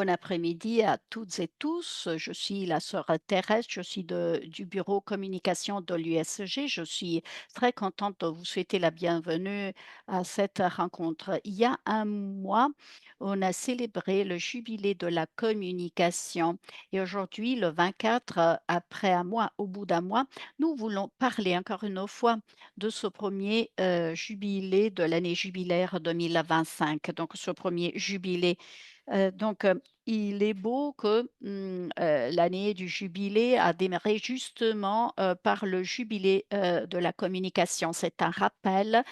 Bon après-midi à toutes et tous. Je suis la sœur Thérèse, je suis du bureau communication de l'USG. Je suis très contente de vous souhaiter la bienvenue à cette rencontre. Il y a un mois, on a célébré le jubilé de la communication et aujourd'hui, le 24, après un mois, au bout d'un mois, nous voulons parler encore une fois de ce premier jubilé de l'année jubilaire 2025. Donc ce premier jubilé il est beau que, l'année du jubilé a démarré justement, par le jubilé, de la communication. C'est un rappel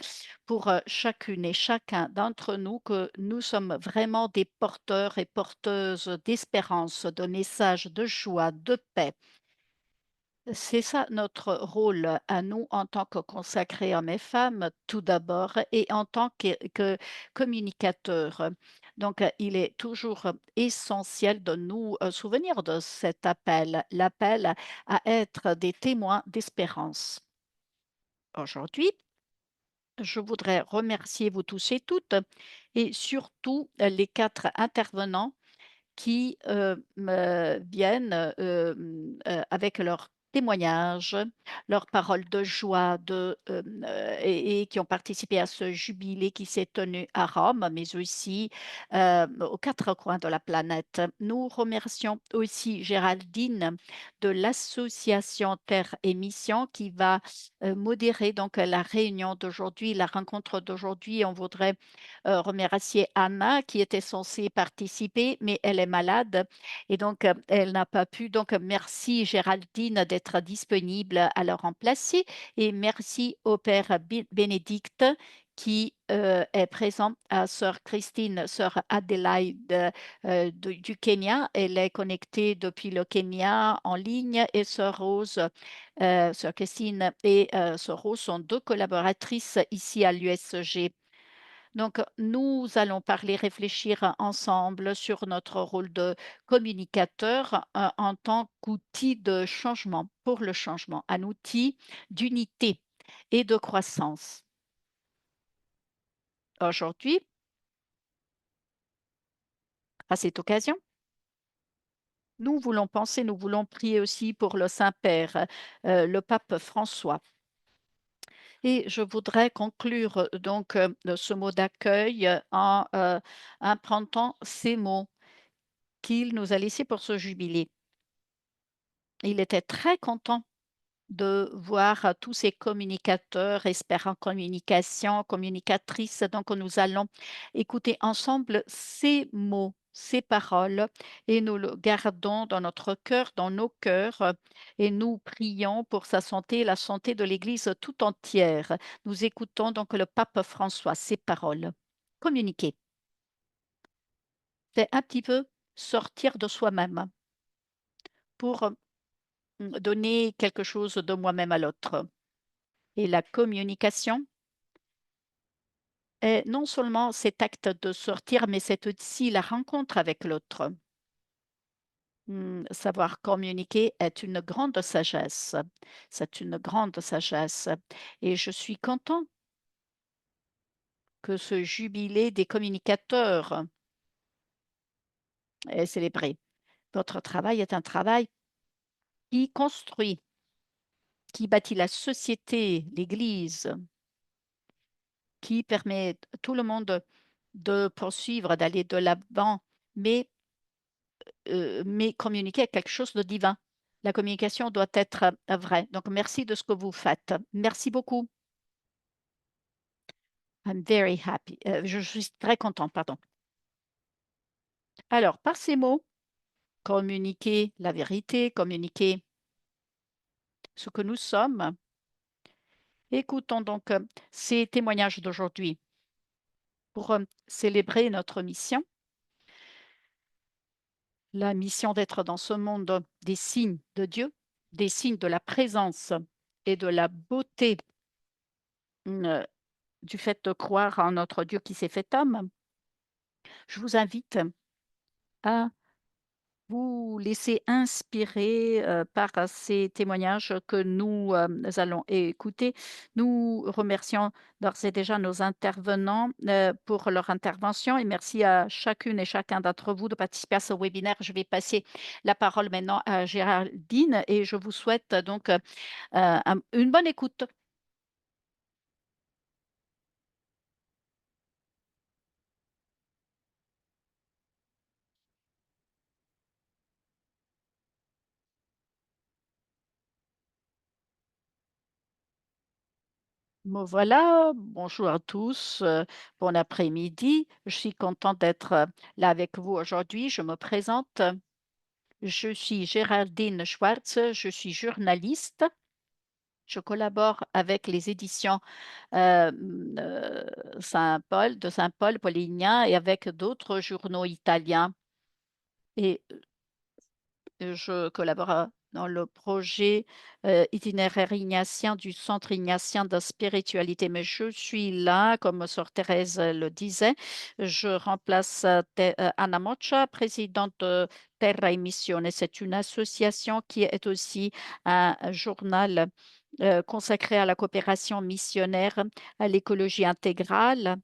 pour, chacune et chacun d'entre nous que nous sommes vraiment des porteurs et porteuses d'espérance, de messages de joie, de paix. C'est ça notre rôle à nous en tant que consacrés hommes et femmes, tout d'abord, et en tant que communicateurs. Il est toujours essentiel de nous souvenir de cet appel, l'appel à être des témoins d'espérance. Aujourd'hui, je voudrais remercier vous tous et toutes, et surtout les quatre intervenants qui, me viennent, avec leurs témoignages, leurs paroles de joie et qui ont participé à ce jubilé qui s'est tenu à Rome, mais aussi, aux 4 coins de la planète. Nous remercions aussi Géraldine de l'association Terre et Mission qui va, modérer donc la réunion d'aujourd'hui, la rencontre d'aujourd'hui. On voudrait remercier Anna qui était censée participer, mais elle est malade et elle n'a pas pu. Merci Géraldine d'être disponible à le remplacer et merci au Père Bénédicte qui est présent à Sœur Christine, Sœur Adélaïde du Kenya. Elle est connectée depuis le Kenya en ligne et Sœur Rose, Sœur Christine et Sœur Rose sont deux collaboratrices ici à l'USG. Nous allons parler, réfléchir ensemble sur notre rôle de communicateur en tant qu'outil de changement, pour le changement, un outil d'unité et de croissance. Aujourd'hui, à cette occasion, nous voulons penser, nous voulons prier aussi pour le Saint-Père, le pape François. Et je voudrais conclure de ce mot d'accueil en empruntant ces mots qu'il nous a laissés pour ce jubilé. Il était très content de voir tous ces communicateurs, experts en communication, communicatrices. Donc, nous allons écouter ensemble ces mots, ces paroles, et nous le gardons dans notre cœur, dans nos cœurs, et nous prions pour sa santé et la santé de l'Église tout entière. Nous écoutons donc le pape François, ces paroles. Communiquer, c'est un petit peu sortir de soi-même pour donner quelque chose de moi-même à l'autre. Et la communication est non seulement cet acte de sortir, mais c'est aussi la rencontre avec l'autre. Savoir communiquer est une grande sagesse. C'est une grande sagesse. Et je suis content que ce jubilé des communicateurs est célébré. Votre travail est un travail qui construit, qui bâtit la société, l'Église, qui permet à tout le monde de poursuivre, d'aller de l'avant, mais communiquer est quelque chose de divin. La communication doit être, vraie. Donc merci de ce que vous faites. Merci beaucoup. I'm very happy. Je suis très contente, pardon. Alors, par ces mots, communiquer la vérité, communiquer ce que nous sommes. Écoutons ces témoignages d'aujourd'hui pour, célébrer notre mission, la mission d'être dans ce monde des signes de Dieu, des signes de la présence et de la beauté, mmh, du fait de croire en notre Dieu qui s'est fait homme. Je vous invite à vous laisser inspirer par ces témoignages que nous allons écouter. Nous remercions d'ores et déjà nos intervenants pour leur intervention et merci à chacune et chacun d'entre vous de participer à ce webinaire. Je vais passer la parole maintenant à Géraldine et je vous souhaite donc une bonne écoute. Me voilà, bonjour à tous, bon après-midi. Je suis contente d'être là avec vous aujourd'hui. Je me présente. Je suis Géraldine Schwartz, je suis journaliste. Je collabore avec les éditions Saint-Paul, de Saint-Paul, Polignan et avec d'autres journaux italiens. Et je collabore dans le projet itinéraire ignatien du Centre ignatien de spiritualité. Mais je suis là, comme Sœur Thérèse le disait, je remplace Anna Moccia, présidente de Terra e Missione. C'est une association qui est aussi un journal consacré à la coopération missionnaire, à l'écologie intégrale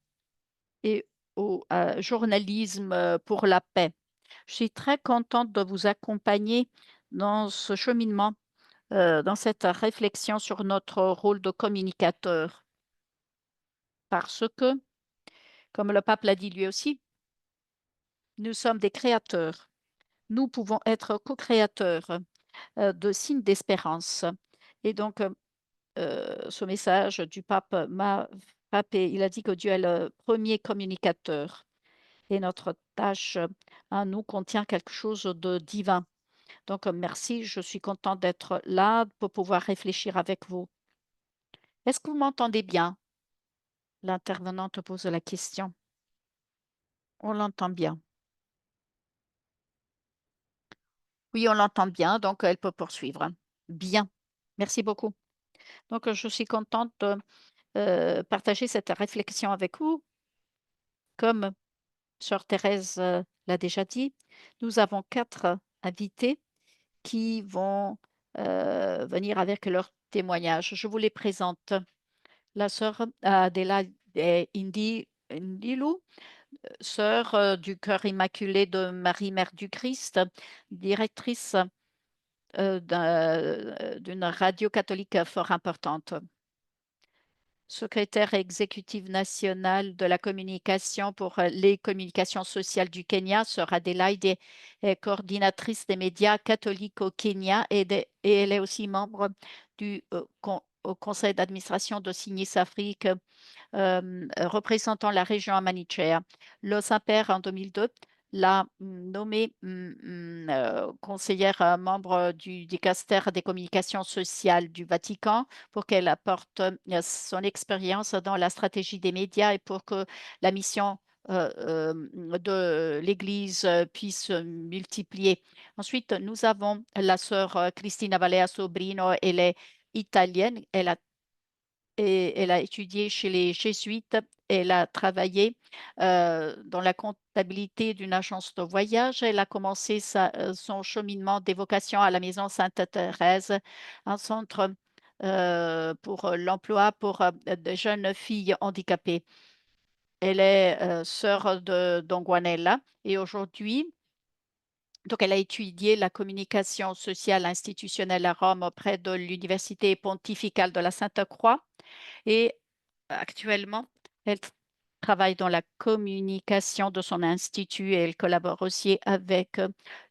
et au journalisme pour la paix. Je suis très contente de vous accompagner dans ce cheminement, dans cette réflexion sur notre rôle de communicateur. Parce que, comme le pape l'a dit lui aussi, nous sommes des créateurs. Nous pouvons être co-créateurs de signes d'espérance. Et donc, ce message du pape m'a frappé. Il a dit que Dieu est le premier communicateur et notre tâche à nous contient quelque chose de divin. Donc, merci, je suis contente d'être là pour pouvoir réfléchir avec vous. Est-ce que vous m'entendez bien? L'intervenante pose la question. On l'entend bien. Oui, on l'entend bien, donc elle peut poursuivre. Bien. Merci beaucoup. Donc, je suis contente de partager cette réflexion avec vous. Comme Sœur Thérèse l'a déjà dit, nous avons 4 invités qui vont venir avec leur témoignage. Je vous les présente. La sœur Adélaïde Ndilou, sœur du Cœur Immaculé de Marie, Mère du Christ, directrice d'une radio catholique fort importante. Secrétaire exécutive nationale de la communication pour les communications sociales du Kenya, sœur Adélaïde est coordinatrice des médias catholiques au Kenya et elle est aussi membre du au conseil d'administration de Signis Afrique représentant la région amanichea. Le Saint-Père, en 2002, l'a nommée conseillère membre du dicaster des communications sociales du Vatican pour qu'elle apporte son expérience dans la stratégie des médias et pour que la mission de l'Église puisse se multiplier. Ensuite, nous avons la sœur Cristina Valea Sobrino, elle est italienne, elle a étudié chez les jésuites. Elle a travaillé dans la comptabilité d'une agence de voyage. Elle a commencé son cheminement d'évocation à la Maison Sainte-Thérèse, un centre pour l'emploi pour de jeunes filles handicapées. Elle est sœur de d'Anguanella et aujourd'hui, donc elle a étudié la communication sociale institutionnelle à Rome auprès de l'Université pontificale de la Sainte-Croix. Et actuellement, elle travaille dans la communication de son institut et elle collabore aussi avec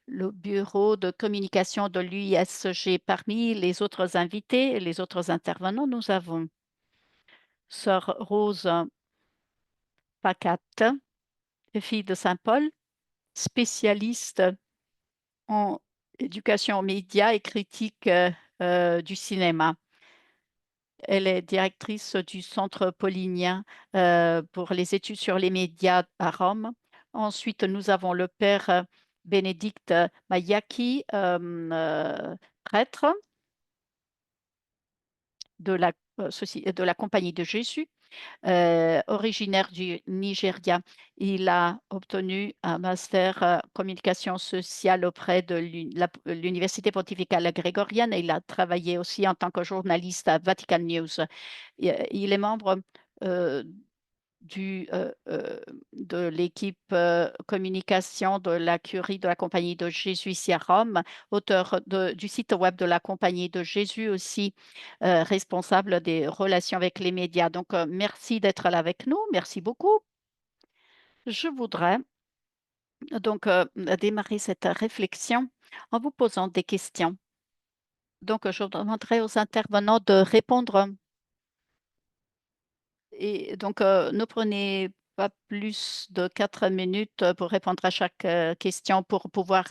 le bureau de communication de l'UISG. Parmi les autres invités et les autres intervenants, nous avons Sœur Rose Pacat, fille de Saint-Paul, spécialiste en éducation aux médias et critique du cinéma. Elle est directrice du Centre paulinien pour les études sur les médias à Rome. Ensuite, nous avons le père Bénédicte Mayaki, prêtre de la Compagnie de Jésus. originaire du Nigeria. Il a obtenu un master communication sociale auprès de l'Université pontificale grégorienne et il a travaillé aussi en tant que journaliste à Vatican News. Il est membre euh, du, de l'équipe communication de la Curie de la Compagnie de Jésus ici à Rome, auteur du site web de la Compagnie de Jésus aussi, responsable des relations avec les médias. Donc, merci d'être là avec nous. Merci beaucoup. Je voudrais donc démarrer cette réflexion en vous posant des questions. Donc, je demanderai aux intervenants de répondre. Et donc, ne prenez pas plus de 4 minutes pour répondre à chaque question pour pouvoir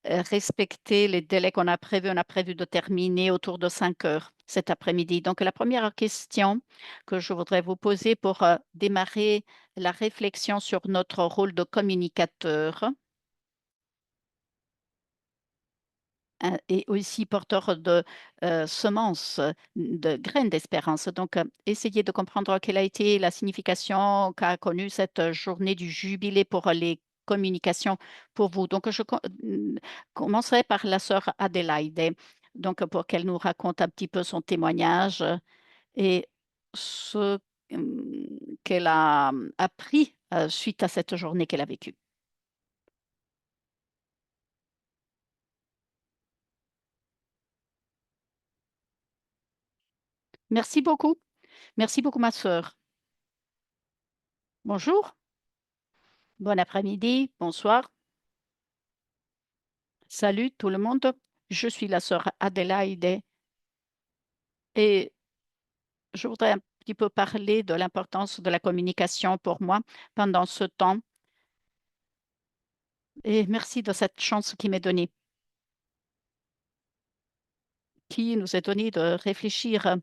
respecter les délais qu'on a prévus. On a prévu de terminer autour de 5 heures cet après-midi. Donc, la première question que je voudrais vous poser pour démarrer la réflexion sur notre rôle de communicateur, et aussi porteur de semences, de graines d'espérance. Donc, essayez de comprendre quelle a été la signification qu'a connue cette journée du jubilé pour les communications pour vous. Donc, commencerai par la sœur Adélaïde, donc pour qu'elle nous raconte un petit peu son témoignage et ce qu'elle a appris suite à cette journée qu'elle a vécue. Merci beaucoup. Merci beaucoup, ma sœur. Bonjour. Bon après-midi, bonsoir. Salut tout le monde. Je suis la sœur Adélaïde et je voudrais un petit peu parler de l'importance de la communication pour moi pendant ce temps. Et merci de cette chance qui m'est donnée, qui nous est donnée de réfléchir,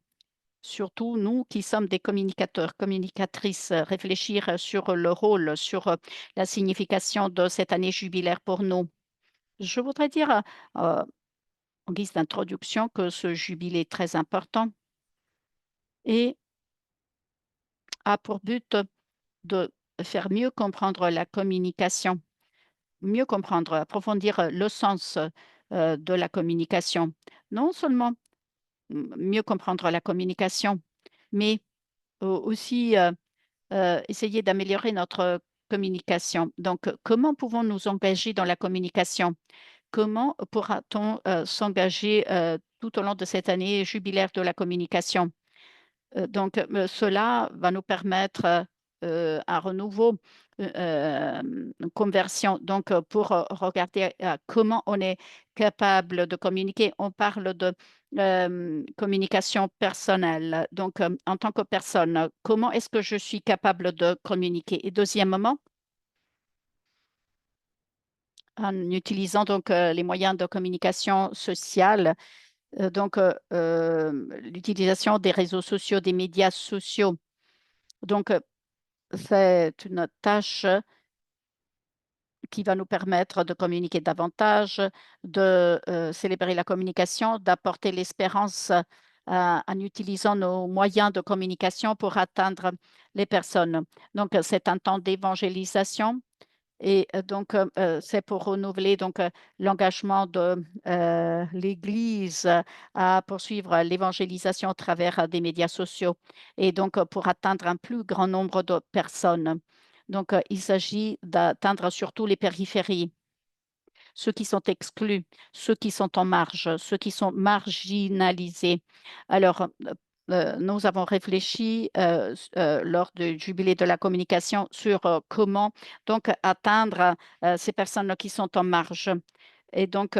surtout nous qui sommes des communicateurs, communicatrices, réfléchir sur le rôle, sur la signification de cette année jubilaire pour nous. Je voudrais dire en guise d'introduction que ce jubilé est très important et a pour but de faire mieux comprendre la communication, mieux comprendre, approfondir le sens de la communication. Non seulement mieux comprendre la communication, mais aussi essayer d'améliorer notre communication. Donc, comment pouvons-nous nous engager dans la communication? Comment pourra-t-on s'engager tout au long de cette année jubilaire de la communication? Donc, cela va nous permettre un renouveau, une conversion. Donc, pour regarder comment on est capable de communiquer, on parle de communication personnelle. Donc, en tant que personne, comment est-ce que je suis capable de communiquer? Et deuxièmement, en utilisant donc les moyens de communication sociale, l'utilisation des réseaux sociaux, des médias sociaux. Donc, c'est une tâche qui va nous permettre de communiquer davantage, de célébrer la communication, d'apporter l'espérance en utilisant nos moyens de communication pour atteindre les personnes. Donc, c'est un temps d'évangélisation et donc, c'est pour renouveler donc l'engagement de l'Église à poursuivre l'évangélisation à travers des médias sociaux et donc pour atteindre un plus grand nombre de personnes. Donc, il s'agit d'atteindre surtout les périphéries, ceux qui sont exclus, ceux qui sont en marge, ceux qui sont marginalisés. Alors, nous avons réfléchi lors du jubilé de la communication sur comment donc atteindre ces personnes qui sont en marge. Et donc,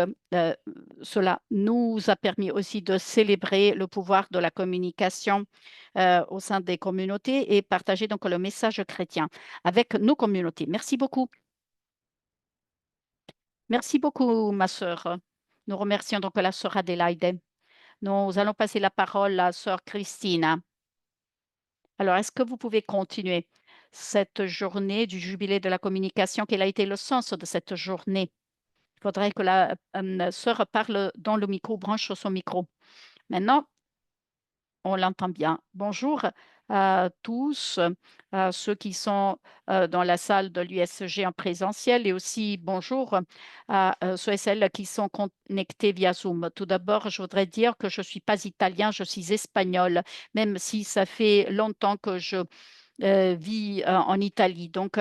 cela nous a permis aussi de célébrer le pouvoir de la communication au sein des communautés et partager donc le message chrétien avec nos communautés. Merci beaucoup. Merci beaucoup, ma sœur. Nous remercions donc la sœur Adélaïde. Nous allons passer la parole à sœur Christina. Alors, est-ce que vous pouvez continuer cette journée du jubilé de la communication? Quel a été le sens de cette journée? Il faudrait que la sœur parle dans le micro, branche son micro. Maintenant, on l'entend bien. Bonjour, à tous, à ceux qui sont, dans la salle de l'USG en présentiel et aussi bonjour à, ceux et celles qui sont connectés via Zoom. Tout d'abord, je voudrais dire que je ne suis pas italien, je suis espagnole, même si ça fait longtemps que je, vis, en Italie. Donc,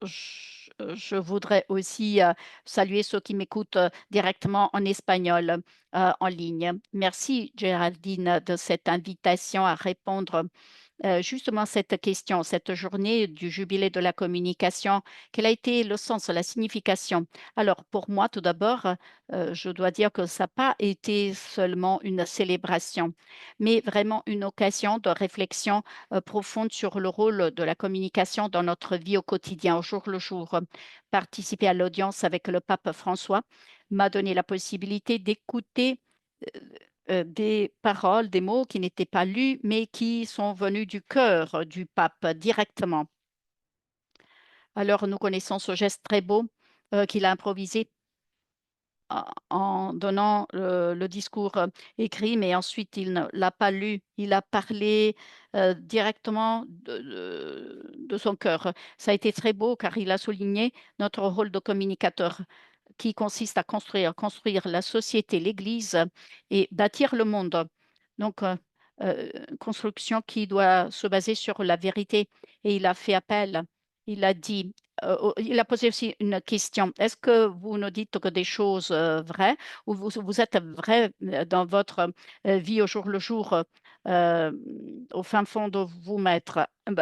je voudrais aussi, saluer ceux qui m'écoutent, directement en espagnol, en ligne. Merci Géraldine de cette invitation à répondre justement cette question, cette journée du jubilé de la communication, quel a été le sens, la signification? Alors, pour moi, tout d'abord, je dois dire que ça n'a pas été seulement une célébration, mais vraiment une occasion de réflexion profonde sur le rôle de la communication dans notre vie au quotidien, au jour le jour. Participer à l'audience avec le pape François m'a donné la possibilité d'écouter euh, des paroles, des mots qui n'étaient pas lus, mais qui sont venus du cœur du pape directement. Alors, nous connaissons ce geste très beau qu'il a improvisé en donnant le discours écrit, mais ensuite il ne l'a pas lu. Il a parlé directement de son cœur. Ça a été très beau car il a souligné notre rôle de communicateur qui consiste à construire la société, l'Église et bâtir le monde. Donc, construction qui doit se baser sur la vérité. Et il a fait appel, il a dit, il a posé aussi une question. Est-ce que vous nous dites que des choses vraies ou vous êtes vrai dans votre vie au jour le jour, euh, au fin fond de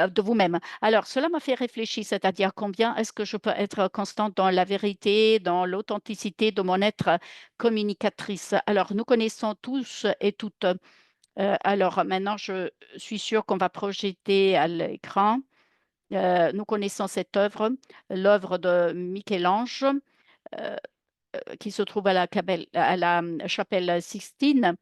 de vous-même? Alors, cela m'a fait réfléchir, c'est-à-dire combien est-ce que je peux être constante dans la vérité, dans l'authenticité de mon être communicatrice. Alors, nous connaissons tous et toutes. Alors, maintenant, je suis sûre qu'on va projeter à l'écran. Nous connaissons cette œuvre, l'œuvre de Michel-Ange, qui se trouve à la chapelle Sixtine.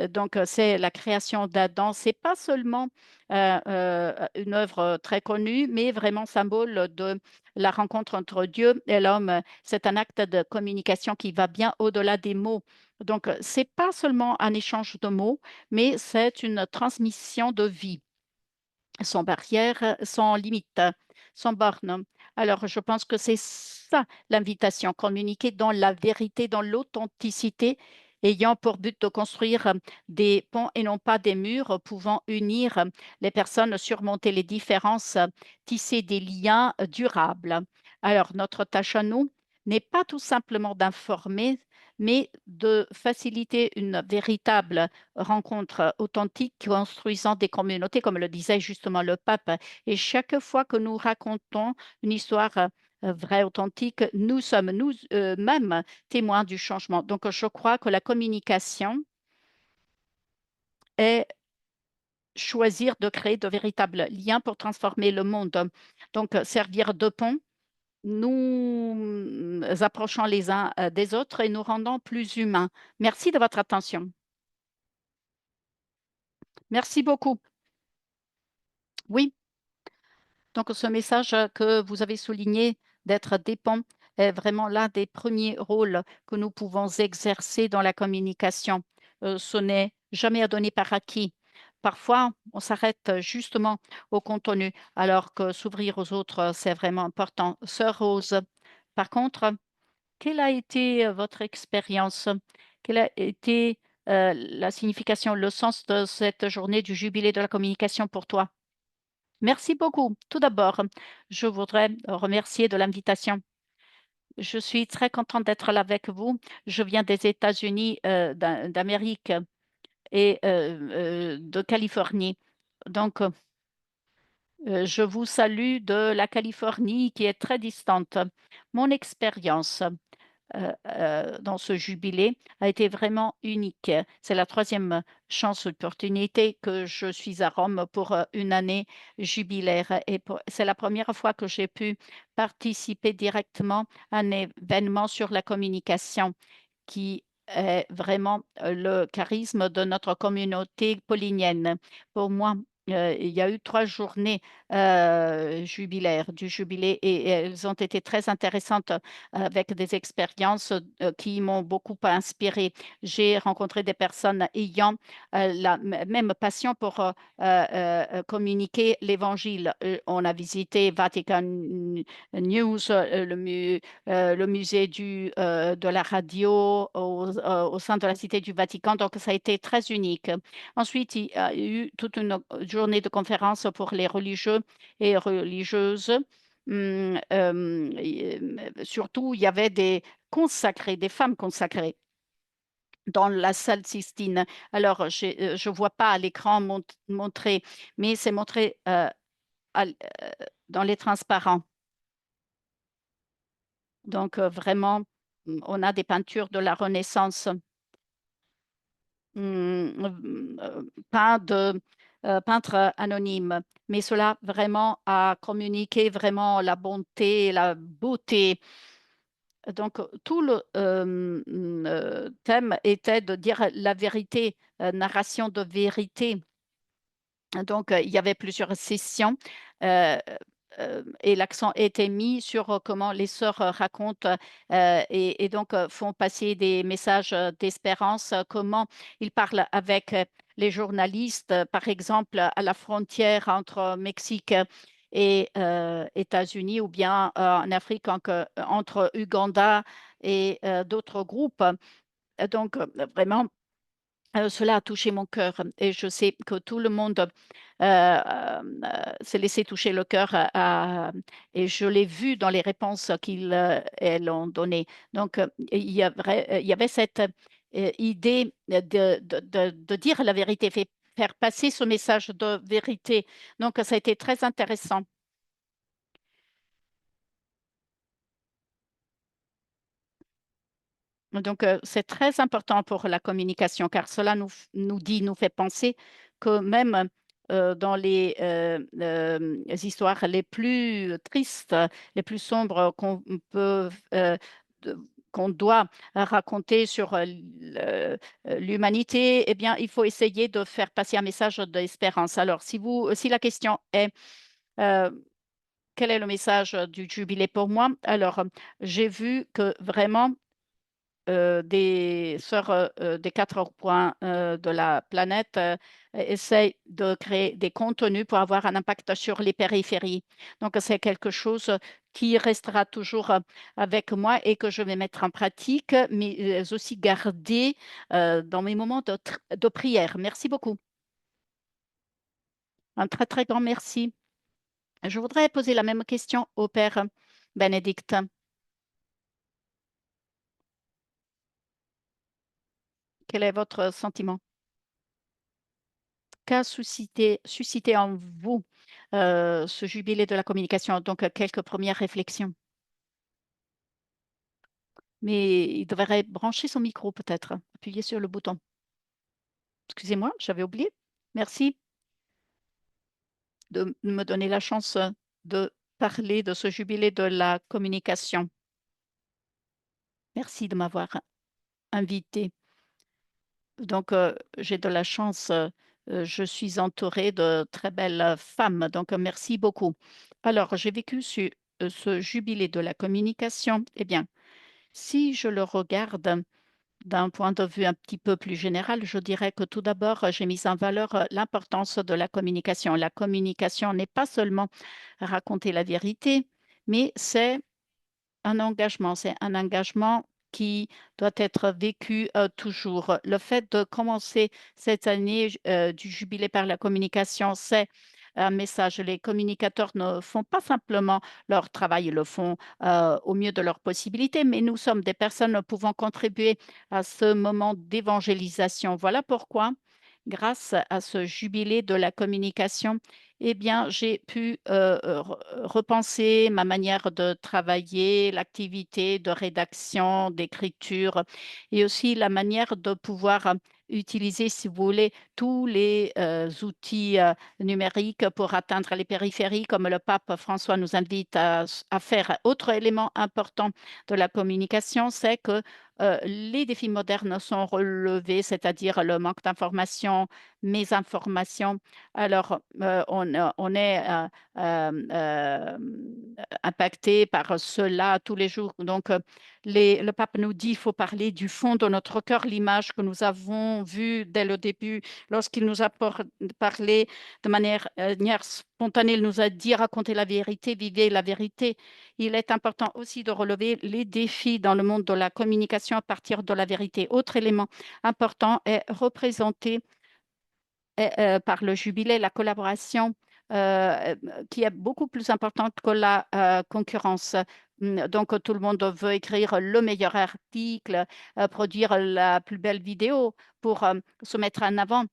Donc, c'est la création d'Adam. C'est pas seulement une œuvre très connue, mais vraiment symbole de la rencontre entre Dieu et l'homme. C'est un acte de communication qui va bien au-delà des mots. Donc, c'est pas seulement un échange de mots, mais c'est une transmission de vie sans barrière, sans limite, sans borne. Alors, je pense que c'est ça l'invitation, communiquer dans la vérité, dans l'authenticité, ayant pour but de construire des ponts et non pas des murs, pouvant unir les personnes, surmonter les différences, tisser des liens durables. Alors, notre tâche à nous n'est pas tout simplement d'informer, mais de faciliter une véritable rencontre authentique construisant des communautés, comme le disait justement le pape. Et chaque fois que nous racontons une histoire vraie, authentique, nous sommes nous-mêmes témoins du changement. Donc, je crois que la communication est choisir de créer de véritables liens pour transformer le monde. Donc, servir de pont, nous approchons les uns des autres et nous rendons plus humains. Merci de votre attention. Merci beaucoup. Oui. Donc, ce message que vous avez souligné d'être dépend est vraiment l'un des premiers rôles que nous pouvons exercer dans la communication. Ce n'est jamais à donner par acquis. Parfois, on s'arrête justement au contenu, alors que s'ouvrir aux autres, c'est vraiment important. Sœur Rose, par contre, quelle a été votre expérience? Quelle a été la signification, le sens de cette journée du jubilé de la communication pour toi? Merci beaucoup. Tout d'abord, je voudrais remercier de l'invitation. Je suis très contente d'être là avec vous. Je viens des États-Unis d'Amérique et de Californie. Donc, je vous salue de la Californie qui est très distante. Mon expérience dans ce jubilé a été vraiment unique. C'est la troisième chance, opportunité que je suis à Rome pour une année jubilaire et c'est la première fois que j'ai pu participer directement à un événement sur la communication qui est vraiment le charisme de notre communauté paulinienne. Pour moi, Il y a eu 3 journées, jubilaires du jubilé et elles ont été très intéressantes, avec des expériences, qui m'ont beaucoup inspirée. J'ai rencontré des personnes ayant, la même passion pour, communiquer l'Évangile. On a visité Vatican News, le musée de la radio au sein de la Cité du Vatican, donc ça a été très unique. Ensuite, il y a eu toute une journée de conférences pour les religieux et religieuses. Surtout, il y avait des consacrés, des femmes consacrées dans la salle Sistine. Alors, je ne vois pas à l'écran montrer, mais c'est montré à dans les transparents. Donc, vraiment, on a des peintures de la Renaissance. Peint de peintre anonyme, mais cela vraiment a communiqué vraiment la bonté, la beauté. Donc, tout le thème était de dire la vérité, narration de vérité. Donc, il y avait plusieurs sessions euh, et l'accent était mis sur comment les sœurs racontent et donc font passer des messages d'espérance, comment ils parlent avec les journalistes, par exemple, à la frontière entre Mexique et États-Unis ou bien en Afrique entre Uganda et d'autres groupes. Donc, vraiment. Cela a touché mon cœur et je sais que tout le monde s'est laissé toucher le cœur et je l'ai vu dans les réponses elles ont données. Donc, il y avait cette idée de dire la vérité, faire passer ce message de vérité. Donc, ça a été très intéressant. Donc, c'est très important pour la communication car cela nous fait penser que même dans les histoires les plus tristes, les plus sombres de- qu'on doit raconter sur l'humanité, eh bien, il faut essayer de faire passer un message d'espérance. Alors, si la question est euh, quel est le message du jubilé pour moi? Alors, j'ai vu que vraiment des sœurs des quatre coins de la planète essayent de créer des contenus pour avoir un impact sur les périphéries. Donc, c'est quelque chose qui restera toujours avec moi et que je vais mettre en pratique, mais aussi garder dans mes moments de prière. Merci beaucoup. Un très, très grand merci. Je voudrais poser la même question au Père Bénédicte. Quel est votre sentiment? Qu'a suscité en vous ce jubilé de la communication? Donc, quelques premières réflexions. Mais il devrait brancher son micro peut-être, appuyer sur le bouton. Excusez-moi, j'avais oublié. Merci de me donner la chance de parler de ce jubilé de la communication. Merci de m'avoir invité. Donc, j'ai de la chance. Je suis entourée de très belles femmes. Donc, merci beaucoup. Alors, j'ai vécu ce jubilé de la communication. Eh bien, si je le regarde d'un point de vue un petit peu plus général, je dirais que tout d'abord, j'ai mis en valeur l'importance de la communication. La communication n'est pas seulement raconter la vérité, mais c'est un engagement qui doit être vécu toujours. Le fait de commencer cette année du jubilé par la communication, c'est un message. Les communicateurs ne font pas simplement leur travail, ils le font au mieux de leurs possibilités, mais nous sommes des personnes pouvant contribuer à ce moment d'évangélisation. Voilà pourquoi, grâce à ce jubilé de la communication, eh bien, j'ai pu repenser ma manière de travailler, l'activité de rédaction, d'écriture et aussi la manière de pouvoir utiliser, si vous voulez, tous les outils numériques pour atteindre les périphéries, comme le pape François nous invite à faire. Autre élément important de la communication, c'est que les défis modernes sont relevés, c'est-à-dire le manque d'information, mes informations. Alors, on est impacté par cela tous les jours. Donc, le pape nous dit, il faut parler du fond de notre cœur, l'image que nous avons vue dès le début, lorsqu'il nous a parlé de manière spontanée, il nous a dit, racontez la vérité, vivez la vérité. Il est important aussi de relever les défis dans le monde de la communication à partir de la vérité. Autre élément important est représenté par le jubilé, la collaboration euh, qui est beaucoup plus importante que la concurrence. Donc, tout le monde veut écrire le meilleur article, produire la plus belle vidéo pour se mettre en avant,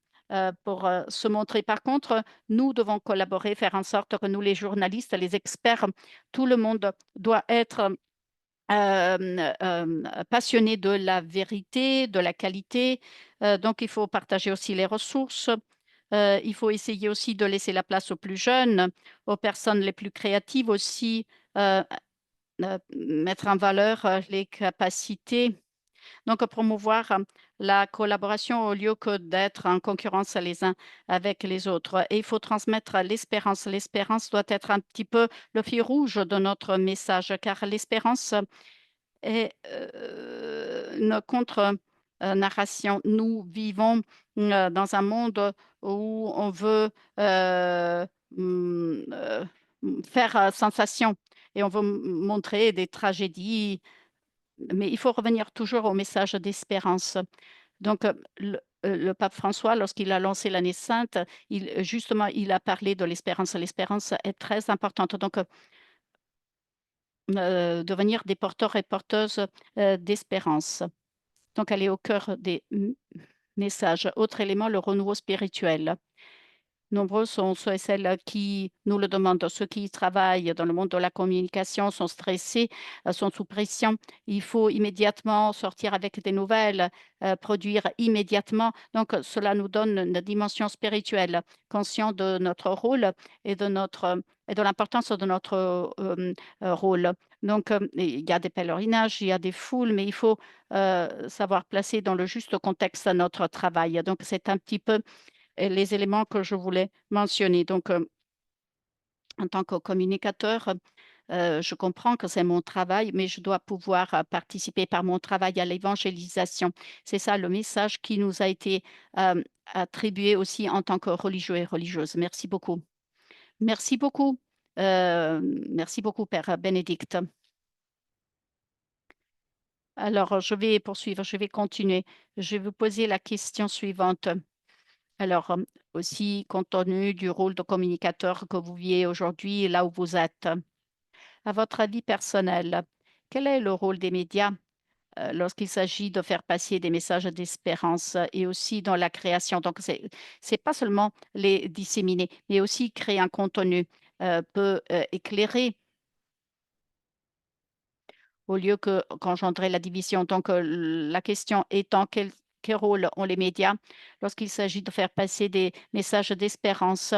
pour se montrer. Par contre, nous devons collaborer, faire en sorte que nous, les journalistes, les experts, tout le monde doit être passionné de la vérité, de la qualité. Donc, il faut partager aussi les ressources. Il faut essayer aussi de laisser la place aux plus jeunes, aux personnes les plus créatives aussi, mettre en valeur les capacités. Donc, promouvoir la collaboration au lieu que d'être en concurrence les uns avec les autres. Et il faut transmettre l'espérance. L'espérance doit être un petit peu le fil rouge de notre message, car l'espérance est une contre-narration. Nous vivons dans un monde où on veut euh, mm, euh, faire sensation et on veut montrer des tragédies, mais il faut revenir toujours au message d'espérance. Donc, le pape François, lorsqu'il a lancé l'année sainte, justement, il a parlé de l'espérance. L'espérance est très importante. Donc, devenir des porteurs et porteuses d'espérance. Donc, elle est au cœur des messages. Autre élément, le renouveau spirituel. Nombreux sont ceux et celles qui nous le demandent. Ceux qui travaillent dans le monde de la communication sont stressés, sont sous pression. Il faut immédiatement sortir avec des nouvelles, produire immédiatement. Donc, cela nous donne une dimension spirituelle, conscient de notre rôle et de l'importance de notre rôle. Donc, il y a des pèlerinages, il y a des foules, mais il faut savoir placer dans le juste contexte notre travail. Donc, c'est un petit peu les éléments que je voulais mentionner. Donc, en tant que communicateur, je comprends que c'est mon travail, mais je dois pouvoir participer par mon travail à l'évangélisation. C'est ça le message qui nous a été attribué aussi en tant que religieux et religieuses. Merci beaucoup. Merci beaucoup. Merci beaucoup, Père Bénédicte. Alors, je vais poursuivre, je vais continuer. Je vais vous poser la question suivante. Alors, aussi, compte tenu du rôle de communicateur que vous vivez aujourd'hui, là où vous êtes, à votre avis personnel, quel est le rôle des médias lorsqu'il s'agit de faire passer des messages d'espérance et aussi dans la création? Donc, c'est pas seulement les disséminer, mais aussi créer un contenu peut éclairer au lieu que qu'engendrer la division. Donc, la question étant quel rôle ont les médias lorsqu'il s'agit de faire passer des messages d'espérance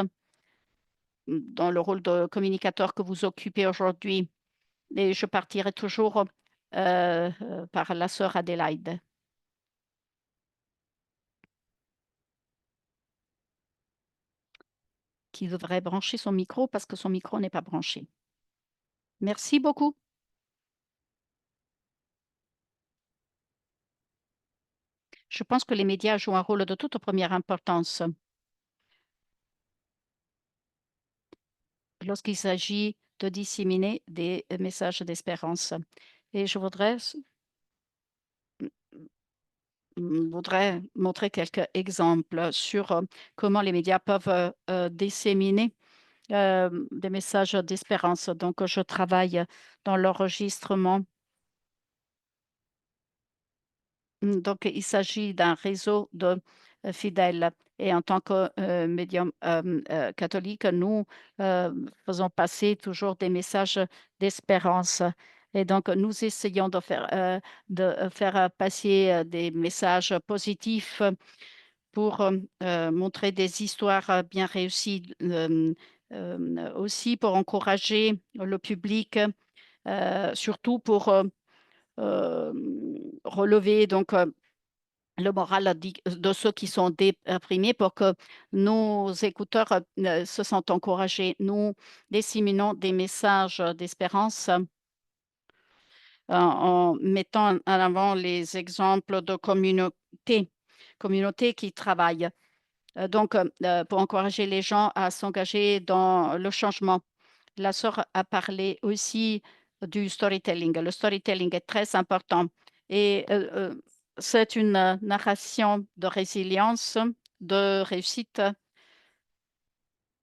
dans le rôle de communicateur que vous occupez aujourd'hui. Et je partirai toujours par la sœur Adélaïde, qui devrait brancher son micro parce que son micro n'est pas branché. Merci beaucoup. Je pense que les médias jouent un rôle de toute première importance lorsqu'il s'agit de disséminer des messages d'espérance. Et je voudrais montrer quelques exemples sur comment les médias peuvent disséminer des messages d'espérance. Donc, je travaille dans l'enregistrement. Donc, il s'agit d'un réseau de fidèles. Et en tant que médium catholique, nous faisons passer toujours des messages d'espérance. Et donc, nous essayons de faire passer des messages positifs pour montrer des histoires bien réussies, aussi pour encourager le public, surtout pour relever donc le moral de ceux qui sont déprimés pour que nos écouteurs se sentent encouragés. Nous disséminons des messages d'espérance en mettant en avant les exemples de communautés qui travaillent. Pour encourager les gens à s'engager dans le changement. La sœur a parlé aussi du storytelling. Le storytelling est très important et c'est une narration de résilience, de réussite,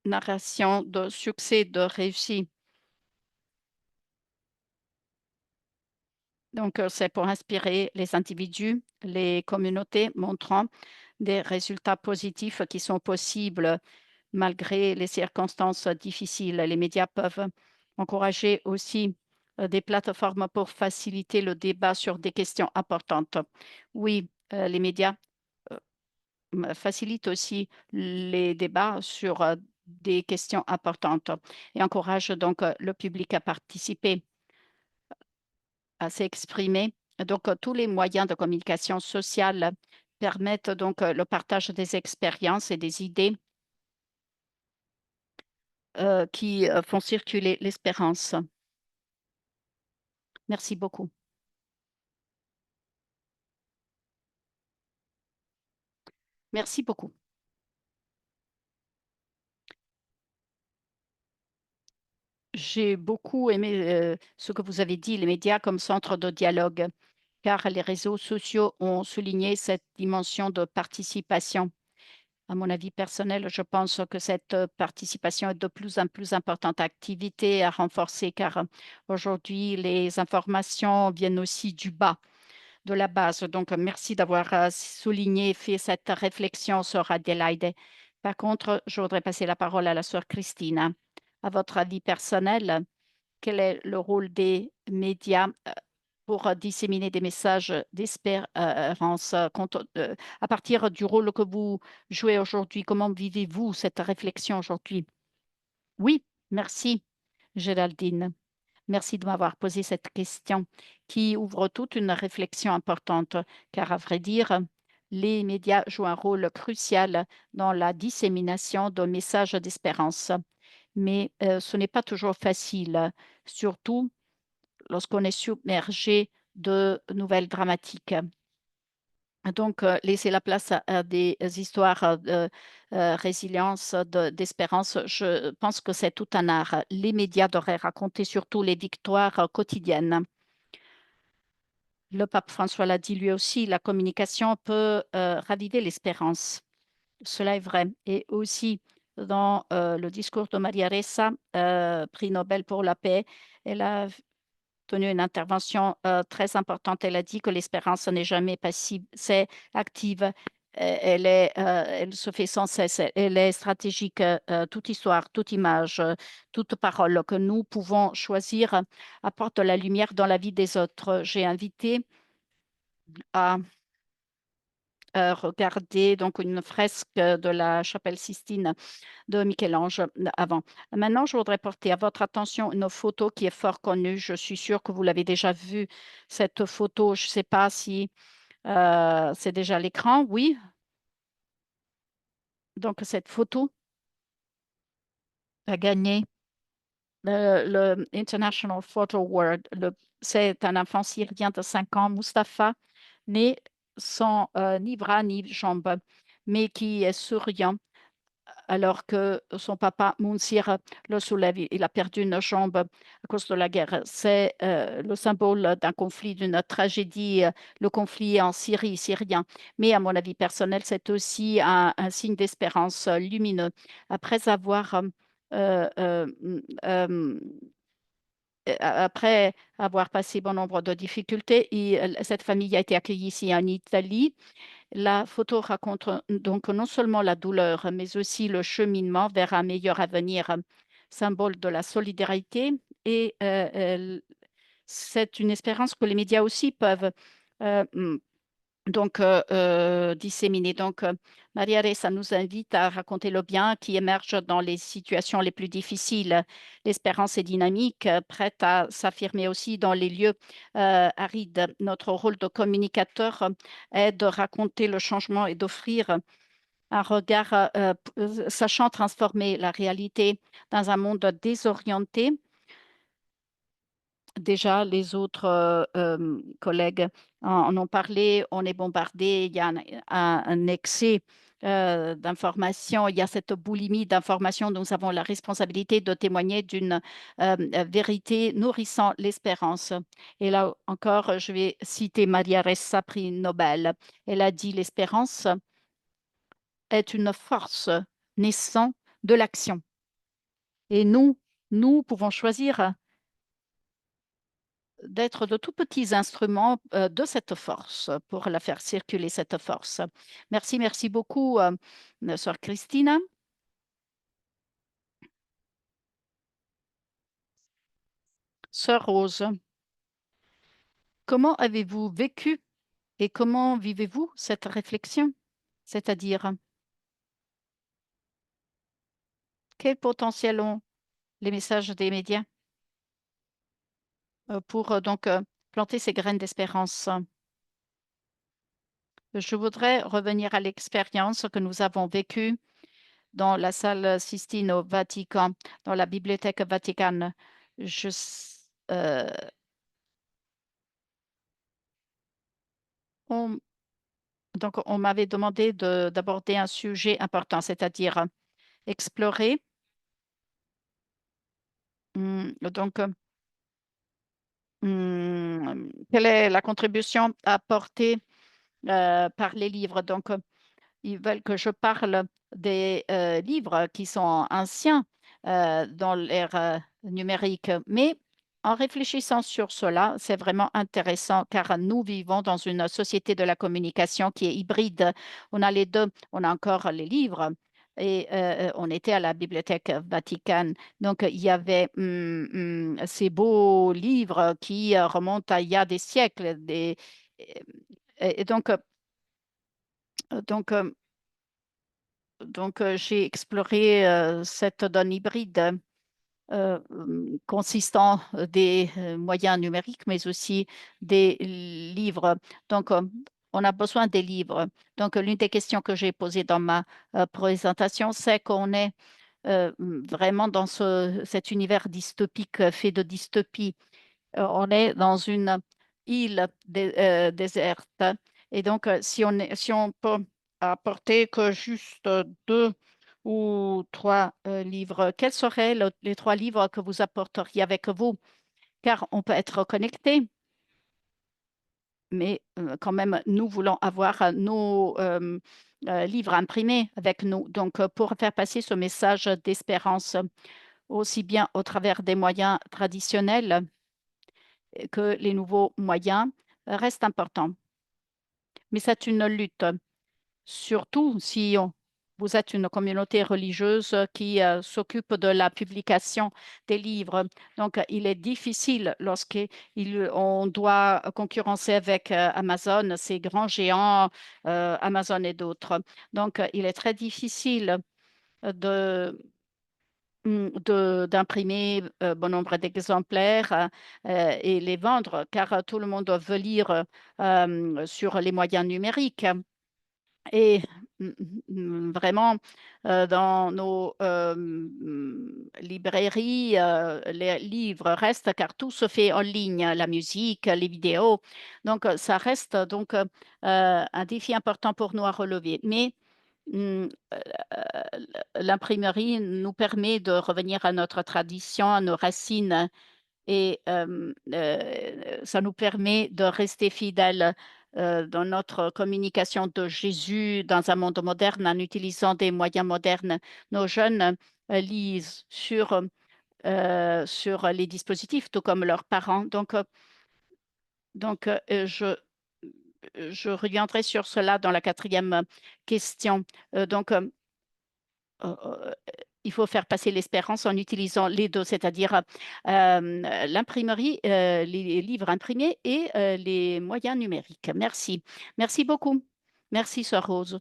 narration de succès, de réussite. C'est pour inspirer les individus, les communautés, montrant des résultats positifs qui sont possibles malgré les circonstances difficiles. Les médias peuvent encourager aussi des plateformes pour faciliter le débat sur des questions importantes. Oui, les médias facilitent aussi les débats sur des questions importantes et encouragent donc le public à participer, à s'exprimer. Tous les moyens de communication sociale permettent donc le partage des expériences et des idées qui font circuler l'espérance. Merci beaucoup. Merci beaucoup. J'ai beaucoup aimé ce que vous avez dit, les médias comme centre de dialogue, car les réseaux sociaux ont souligné cette dimension de participation. À mon avis personnel, je pense que cette participation est de plus en plus importante activité à renforcer, car aujourd'hui, les informations viennent aussi du bas, de la base. Donc, merci d'avoir souligné, fait cette réflexion sur Adélaïde. Par contre, je voudrais passer la parole à la sœur Christine. À votre avis personnel, quel est le rôle des médias pour disséminer des messages d'espérance à partir du rôle que vous jouez aujourd'hui? Comment vivez-vous cette réflexion aujourd'hui? Oui, merci, Géraldine. Merci de m'avoir posé cette question qui ouvre toute une réflexion importante, car à vrai dire, les médias jouent un rôle crucial dans la dissémination de messages d'espérance. Mais ce n'est pas toujours facile, surtout lorsqu'on est submergé de nouvelles dramatiques. Laisser la place à des histoires de résilience, d'espérance, je pense que c'est tout un art. Les médias devraient raconter surtout les victoires quotidiennes. Le pape François l'a dit lui aussi, la communication peut raviver l'espérance. Cela est vrai. Et aussi, dans le discours de Maria Ressa, prix Nobel pour la paix, elle a tenu une intervention très importante. Elle a dit que l'espérance n'est jamais passive, c'est active. Elle se fait sans cesse, elle est stratégique. Toute histoire, toute image, toute parole que nous pouvons choisir apporte de la lumière dans la vie des autres. J'ai invité à regarder donc une fresque de la chapelle Sistine de Michel-Ange avant. Maintenant, je voudrais porter à votre attention une photo qui est fort connue. Je suis sûre que vous l'avez déjà vue, cette photo. Je ne sais pas si c'est déjà à l'écran. Oui, donc cette photo a gagné le International Photo Award. C'est un enfant syrien de 5 ans, Mustapha, né sans ni bras ni jambes, mais qui est souriant alors que son papa, Mounsir, le soulève. Il a perdu une jambe à cause de la guerre. C'est le symbole d'un conflit, d'une tragédie, le conflit en Syrie, syrien. Mais à mon avis personnel, c'est aussi un signe d'espérance lumineux. Après avoir euh, euh, euh, après avoir passé bon nombre de difficultés, cette famille a été accueillie ici en Italie. La photo raconte donc non seulement la douleur, mais aussi le cheminement vers un meilleur avenir, symbole de la solidarité. Et c'est une espérance que les médias aussi peuvent euh, donc disséminés. Donc, Maria Ressa nous invite à raconter le bien qui émerge dans les situations les plus difficiles. L'espérance est dynamique, prête à s'affirmer aussi dans les lieux arides. Notre rôle de communicateur est de raconter le changement et d'offrir un regard sachant transformer la réalité dans un monde désorienté. Déjà, les autres collègues en ont parlé, on est bombardé, il y a un excès d'informations, il y a cette boulimie d'informations. Nous avons la responsabilité de témoigner d'une vérité nourrissant l'espérance. Et là encore, je vais citer Maria Ressa, prix Nobel. Elle a dit, l'espérance est une force naissant de l'action. Et nous pouvons choisir d'être de tout petits instruments de cette force pour la faire circuler, cette force. Merci, merci beaucoup, sœur Christina. Sœur Rose, comment avez-vous vécu et comment vivez-vous cette réflexion? C'est-à-dire, quel potentiel ont les messages des médias pour planter ces graines d'espérance? Je voudrais revenir à l'expérience que nous avons vécue dans la salle Sistine au Vatican, dans la bibliothèque Vaticane. Je, euh, on, on m'avait demandé d'aborder un sujet important, c'est-à-dire explorer quelle est la contribution apportée par les livres. Donc, ils veulent que je parle des livres qui sont anciens dans l'ère numérique. Mais en réfléchissant sur cela, c'est vraiment intéressant car nous vivons dans une société de la communication qui est hybride. On a les deux. On a encore les livres. Et on était à la Bibliothèque Vaticane. Donc, il y avait ces beaux livres qui remontent à il y a des siècles. Et donc, j'ai exploré cette donne hybride consistant des moyens numériques, mais aussi des livres. Donc, on a besoin des livres. Donc, l'une des questions que j'ai posées dans ma présentation, c'est qu'on est vraiment dans cet univers dystopique fait de dystopie. On est dans une île déserte. Et donc, si on peut apporter que juste deux ou trois livres, quels seraient les trois livres que vous apporteriez avec vous? Car on peut être connecté, mais quand même, nous voulons avoir nos livres imprimés avec nous. Donc, pour faire passer ce message d'espérance, aussi bien au travers des moyens traditionnels que les nouveaux moyens restent importants. Mais c'est une lutte, surtout si vous êtes une communauté religieuse qui s'occupe de la publication des livres. Donc, il est difficile lorsqu'on doit concurrencer avec Amazon, ces grands géants, Amazon et d'autres. Donc, il est très difficile de d'imprimer bon nombre d'exemplaires et les vendre, car tout le monde veut lire sur les moyens numériques. Et vraiment, dans nos librairies, les livres restent, car tout se fait en ligne, la musique, les vidéos. Donc, ça reste donc un défi important pour nous à relever. Mais mm, l'imprimerie nous permet de revenir à notre tradition, à nos racines, et ça nous permet de rester fidèles dans notre communication de Jésus dans un monde moderne en utilisant des moyens modernes. Nos jeunes lisent sur les dispositifs, tout comme leurs parents. Donc, je reviendrai sur cela dans la quatrième question. Donc, il faut faire passer l'espérance en utilisant les 2, c'est-à-dire, l'imprimerie, les livres imprimés et les moyens numériques. Merci. Merci beaucoup. Merci, sœur Rose.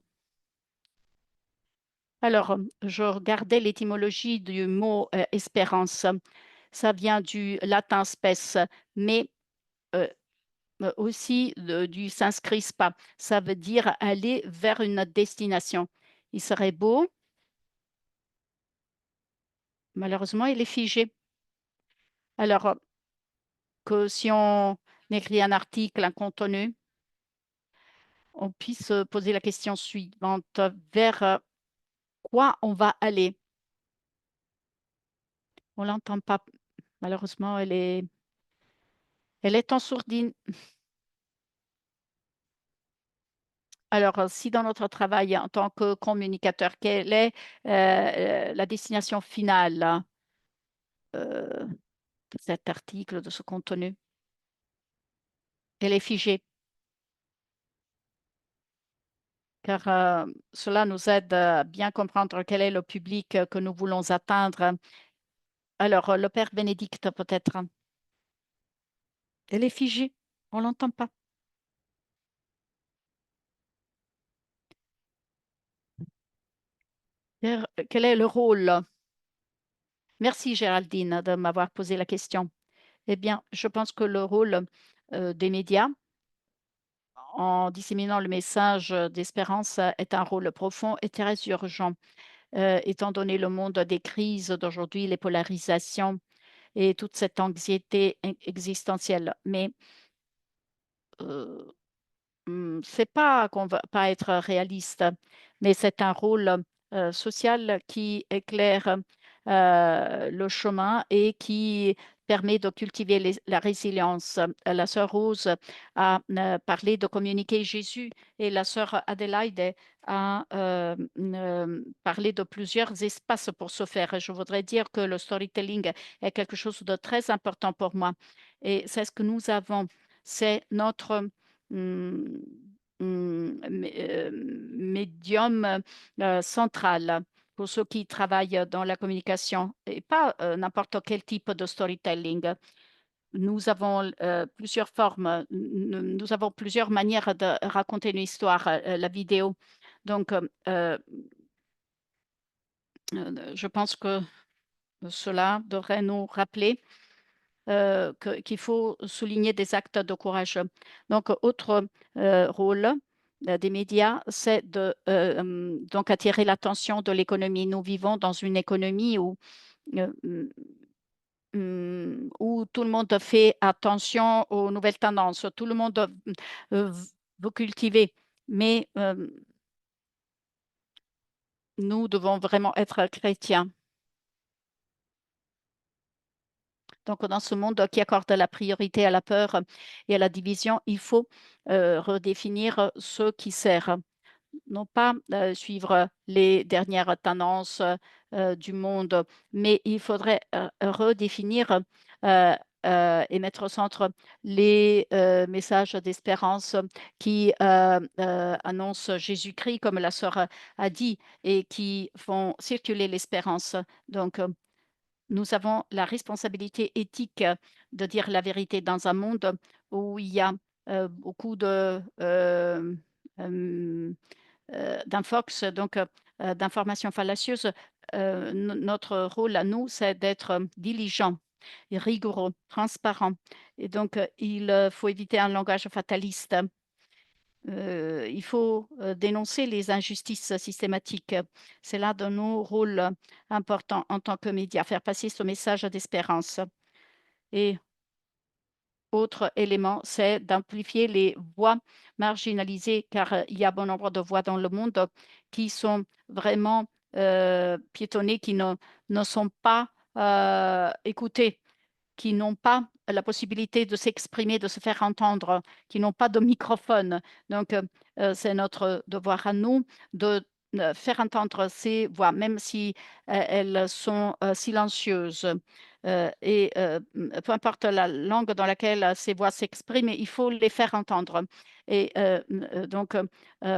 Alors, je regardais l'étymologie du mot, espérance. Ça vient du latin spes, mais heu aussi du sanskrit spa. Ça veut dire aller vers une destination. Il serait beau, malheureusement, il est figé. Alors, que si on écrit un article, un contenu, on puisse se poser la question suivante: vers quoi on va aller? On l'entend pas. Malheureusement, elle est en sourdine. Alors, si dans notre travail en tant que communicateur, quelle est, la destination finale, de cet article, de ce contenu? Elle est figée, car cela nous aide à bien comprendre quel est le public que nous voulons atteindre. Alors, le père Bénédicte, peut-être. Elle est figée, on l'entend pas. Quel est le rôle? Merci Géraldine de m'avoir posé la question. Eh bien, je pense que le rôle des médias en disséminant le message d'espérance est un rôle profond et très urgent, étant donné le monde des crises d'aujourd'hui, les polarisations et toute cette anxiété existentielle. Mais euh, c'est pas qu'on va pas être réaliste, mais c'est un rôle, social qui éclaire, le chemin et qui permet de cultiver la résilience. La sœur Rose a, parlé de communiquer Jésus et la sœur Adélaïde a, parlé de plusieurs espaces pour ce faire. Et je voudrais dire que le storytelling est quelque chose de très important pour moi et c'est ce que nous avons. C'est notre Mmh, médium, central pour ceux qui travaillent dans la communication et pas, n'importe quel type de storytelling. Nous avons, plusieurs formes, nous avons plusieurs manières de raconter une histoire, la vidéo. Donc, je pense que cela devrait nous rappeler qu'il faut souligner des actes de courage. Donc, autre rôle des médias, c'est de donc attirer l'attention de l'économie. Nous vivons dans une économie euh, mm, où tout le monde fait attention aux nouvelles tendances, tout le monde euh, veut cultiver, mais nous devons vraiment être chrétiens. Donc, dans ce monde qui accorde la priorité à la peur et à la division, il faut redéfinir ce qui sert. Non pas suivre les dernières tendances du monde, mais il faudrait redéfinir et mettre au centre les messages d'espérance qui annoncent Jésus-Christ, comme la sœur a dit, et qui font circuler l'espérance. Donc, nous avons la responsabilité éthique de dire la vérité dans un monde où il y a beaucoup de d'infox, donc d'informations fallacieuses. Notre rôle à nous, c'est d'être diligent, et rigoureux, transparent. Et donc, il faut éviter un langage fataliste. Il faut dénoncer les injustices systématiques. C'est là de nos rôles importants en tant que médias, faire passer ce message d'espérance. Et autre élément, c'est d'amplifier les voix marginalisées, car il y a bon nombre de voix dans le monde qui sont vraiment piétonnées, qui ne sont pas écoutées, qui n'ont pas la possibilité de s'exprimer, de se faire entendre, qui n'ont pas de microphone. Donc, c'est notre devoir à nous de faire entendre ses voix, même si elles sont, silencieuses, peu importe la langue dans laquelle, ces voix s'expriment, il faut les faire entendre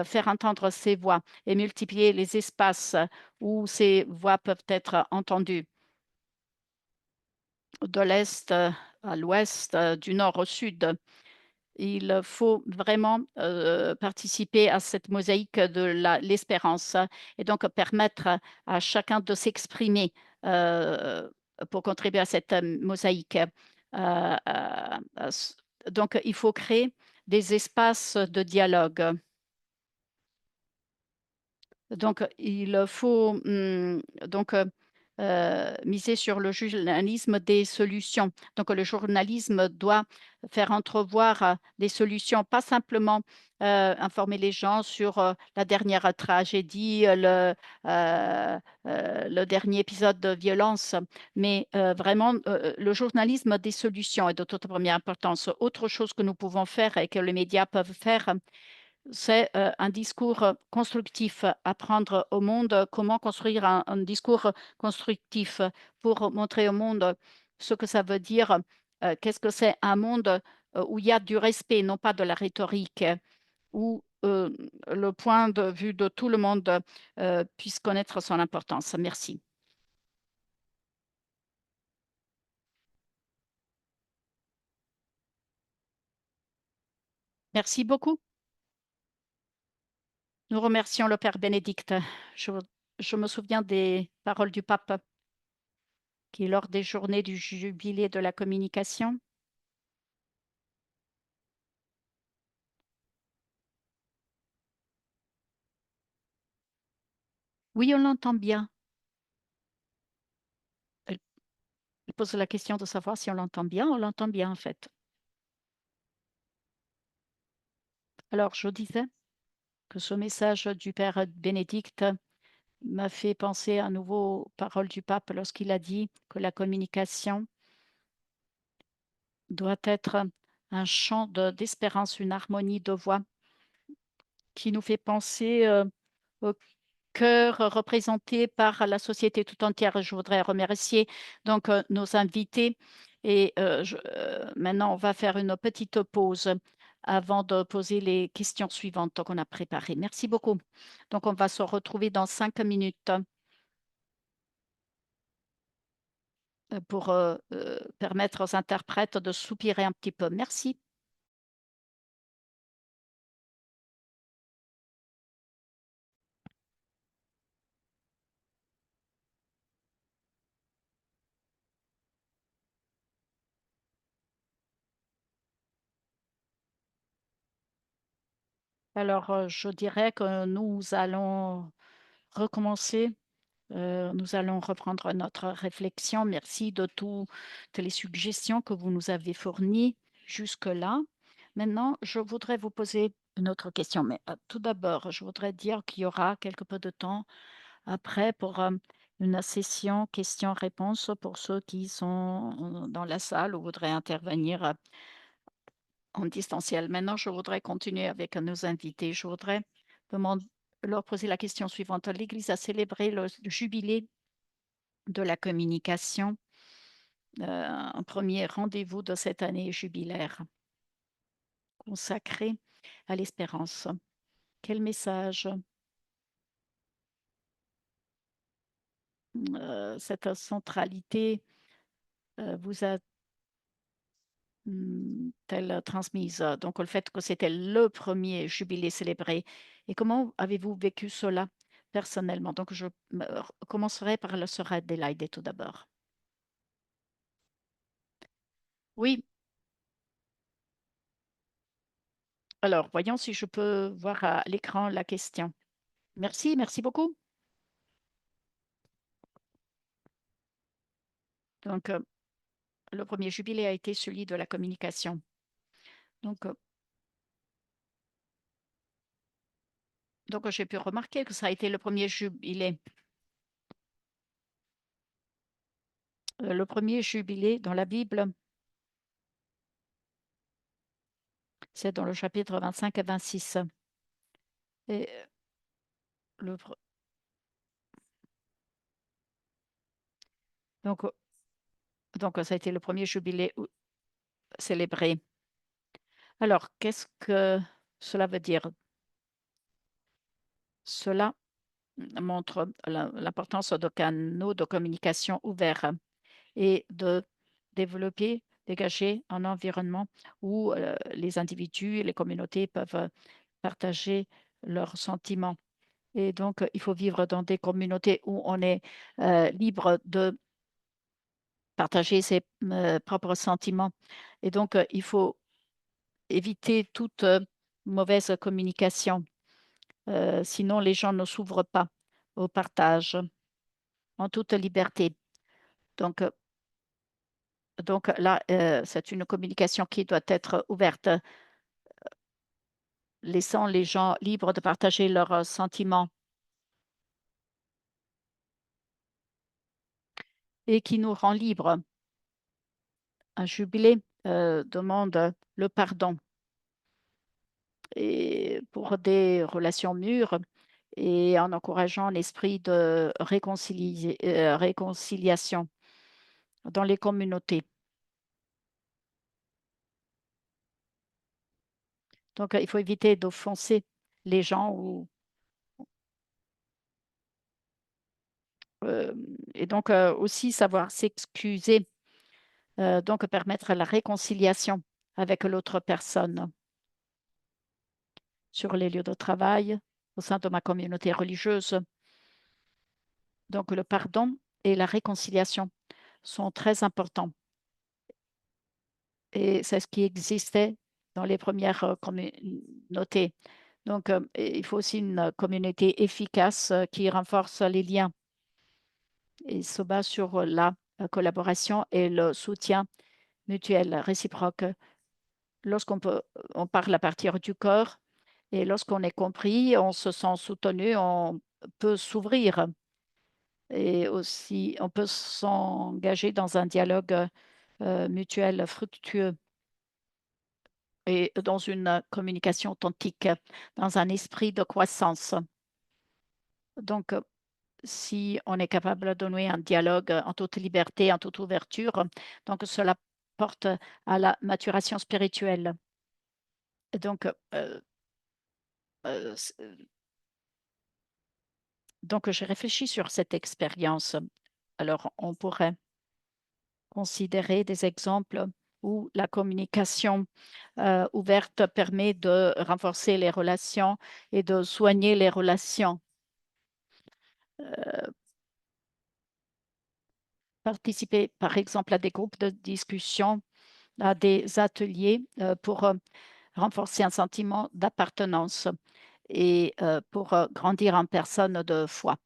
faire entendre ces voix et multiplier les espaces où ces voix peuvent être entendues, de l'est, à l'ouest, du nord au sud. Il faut vraiment, participer à cette mosaïque de l'espérance et donc permettre à chacun de s'exprimer, heu, pour contribuer à cette, mosaïque. S Donc il faut créer des espaces de dialogue. Donc il faut, miser sur le journalisme des solutions. Donc le journalisme doit faire entrevoir, des solutions, pas simplement, informer les gens sur, la dernière tragédie, le dernier épisode de violence, mais vraiment, le journalisme des solutions est de toute première importance. Autre chose que nous pouvons faire et que les médias peuvent faire, c'est, un discours, constructif, apprendre au monde comment construire un discours constructif, pour montrer au monde ce que ça veut dire, qu'est-ce que c'est un monde, où il y a du respect, non pas de la rhétorique, où, le point de vue de tout le monde, puisse connaître son importance. Merci. Merci beaucoup. Nous remercions le père Bénédicte. Je je me souviens des paroles du pape qui, lors des journées du jubilé de la communication. Oui, on l'entend bien. Elle elle pose la question de savoir si on l'entend bien. On l'entend bien, en fait. Alors, je disais que ce message du père Bénédicte m'a fait penser à nouveau aux paroles du pape lorsqu'il a dit que la communication doit être un chant d'espérance, une harmonie de voix qui nous fait penser, au cœur représenté par la société tout entière. Je voudrais remercier donc, nos invités et maintenant on va faire une petite pause avant de poser les questions suivantes qu'on a préparées. Merci beaucoup. Donc on va se retrouver dans 5 minutes, pour, permettre aux interprètes de soupirer un petit peu. Merci. Alors, je dirais que nous allons recommencer. Nous allons reprendre notre réflexion. Merci de toutes les suggestions que vous nous avez fournies jusque-là. Maintenant, je voudrais vous poser une autre question, mais tout d'abord, je voudrais dire qu'il y aura quelque peu de temps après pour une session questions-réponses pour ceux qui sont dans la salle ou voudraient intervenir en distanciel. Maintenant, je voudrais continuer avec nos invités. Je voudrais demander leur poser la question suivante. L'Église a célébré le jubilé de la communication, un premier rendez-vous de cette année jubilaire consacré à l'espérance. Quel message, cette centralité, vous a-t-elle transmise? Donc le fait que c'était le premier jubilé célébré et comment avez-vous vécu cela personnellement? Donc je commencerai par la sœur Adélaïde tout d'abord. Oui, alors voyons si je peux voir à l'écran la question. Merci, merci beaucoup. Donc, le premier jubilé a été celui de la communication. Donc, j'ai pu remarquer que ça a été le premier jubilé. Le 1er jubilé dans la Bible, c'est dans le chapitre 25 et 26 et le pr donc ça a été le premier jubilé ou célébré. Alors qu'est-ce que cela veut dire? Cela montre l'importance de canaux de communication ouverts et de développer, dégager un environnement où, les individus et les communautés peuvent, partager leurs sentiments et donc il faut vivre dans des communautés où on est, libre de partager ses, propres sentiments et donc il faut éviter toute, mauvaise communication, sinon les gens ne s'ouvrent pas au partage en toute liberté. Donc heu donc là, c'est une communication qui doit être ouverte, laissant les gens libres de partager leurs, sentiments et qui nous rend libres. Un jubilé, demande le pardon et pour des relations mûres et en encourageant l'esprit de réconciliation dans les communautés. Donc, il faut éviter d'offenser les gens ou, et donc, aussi savoir s'excuser, donc permettre la réconciliation avec l'autre personne sur les lieux de travail, au sein de ma communauté religieuse. Donc le pardon et la réconciliation sont très importants et c'est ce qui existait dans les premières, communautés. Donc, et il faut aussi une communauté efficace, qui renforce les liens et se base sur la, collaboration et le soutien mutuel, réciproque. On parle à partir du corps et lorsqu'on est compris, on se sent soutenu, on peut s'ouvrir et aussi on peut s'engager dans un dialogue, mutuel fructueux et dans une, communication authentique, dans un esprit de croissance. Donc, si on est capable de nouer un dialogue, en toute liberté, en toute ouverture, donc cela porte à la maturation spirituelle. Donc, s donc j'ai réfléchi sur cette expérience. Alors on pourrait considérer des exemples où la communication, ouverte permet de renforcer les relations et de soigner les relations. Participer, par exemple, à des groupes de discussion, à des ateliers, pour, renforcer un sentiment d'appartenance et pour, grandir en personne de foi,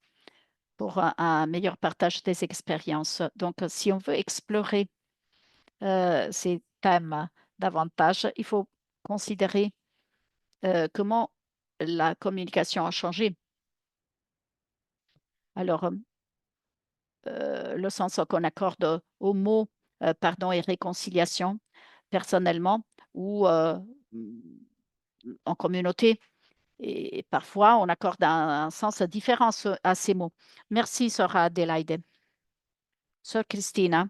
pour un meilleur partage des expériences. Donc, si on veut explorer, ces thèmes davantage, il faut considérer, comment la communication a changé. Alors, le sens qu'on accorde aux mots, pardon et réconciliation, personnellement ou, en communauté et parfois on accorde un sens différent à ces mots. Merci sœur Adélaïde. Sœur Christina,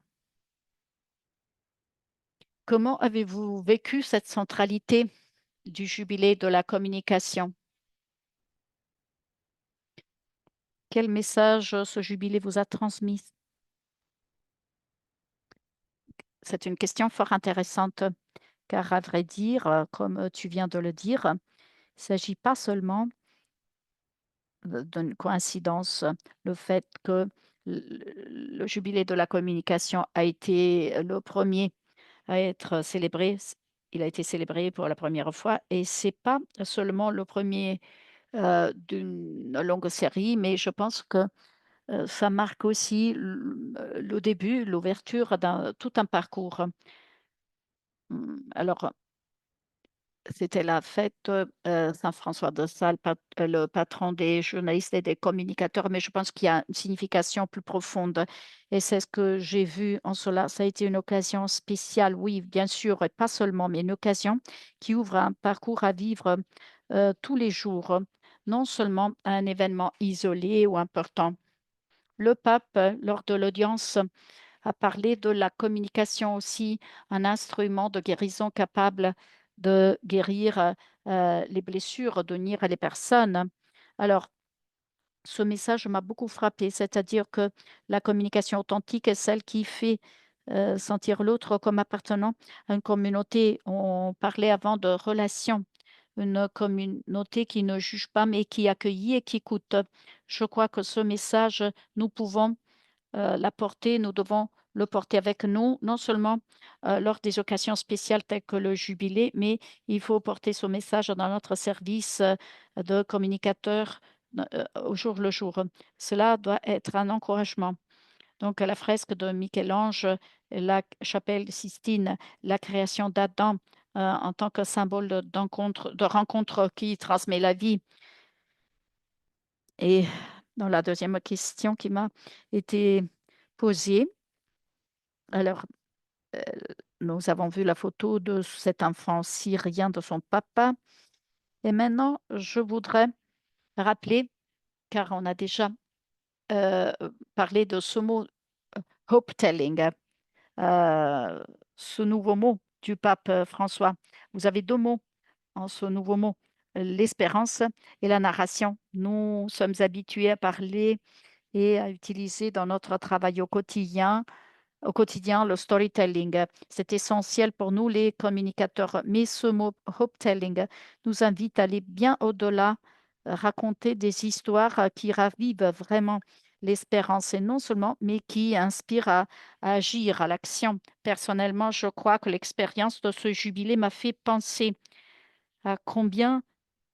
comment avez-vous vécu cette centralité du jubilé de la communication? Quel message, ce jubilé vous a transmis? C'est une question fort intéressante, car à vrai dire, comme tu viens de le dire, il ne s'agit pas seulement d'une coïncidence, le fait que le jubilé de la communication a été le premier à être célébré. Il a été célébré pour la première fois et c'est pas seulement le premier d'une longue série, mais je pense que, ça marque aussi le début, l'ouverture d'un tout un parcours. Alors c'était la fête, Saint François de Sales, le patron des journalistes et des communicateurs, mais je pense qu'il y a une signification plus profonde et c'est ce que j'ai vu en cela. Ça a été une occasion spéciale, oui, bien sûr, et pas seulement, mais une occasion qui ouvre un parcours à vivre, tous les jours, non seulement un événement isolé ou important. Le pape, lors de l'audience, a parlé de la communication aussi, un instrument de guérison capable de guérir les blessures, de guérir les personnes. Alors, ce message m'a beaucoup frappé, c'est-à-dire que la communication authentique est celle qui fait sentir l'autre comme appartenant à une communauté. On parlait avant de relation, une communauté qui ne juge pas, mais qui accueille et qui écoute. Je crois que ce message, nous pouvons l'apporter, nous devons le porter avec nous, non seulement lors des occasions spéciales telles que le jubilé, mais il faut porter ce message dans notre service de communicateur au jour le jour. Cela doit être un encouragement. Donc, la fresque de Michel-Ange, la chapelle Sistine, la création d'Adam en tant que symbole de rencontre qui transmet la vie. Et dans la deuxième question qui m'a été posée, alors, nous avons vu la photo de cet enfant syrien, de son papa. Et maintenant, je voudrais rappeler, car on a déjà euh, parlé de ce mot hope telling, euh, ce nouveau mot du pape François. Vous avez deux mots en ce nouveau mot, l'espérance et la narration. Nous sommes habitués à parler et à utiliser dans notre travail au quotidien, le storytelling. C'est essentiel pour nous, les communicateurs. Mais ce mot hope-telling nous invite à aller bien au-delà, raconter des histoires qui ravivent vraiment l'espérance et non seulement, mais qui inspirent à agir, à l'action. Personnellement, je crois que l'expérience de ce jubilé m'a fait penser à combien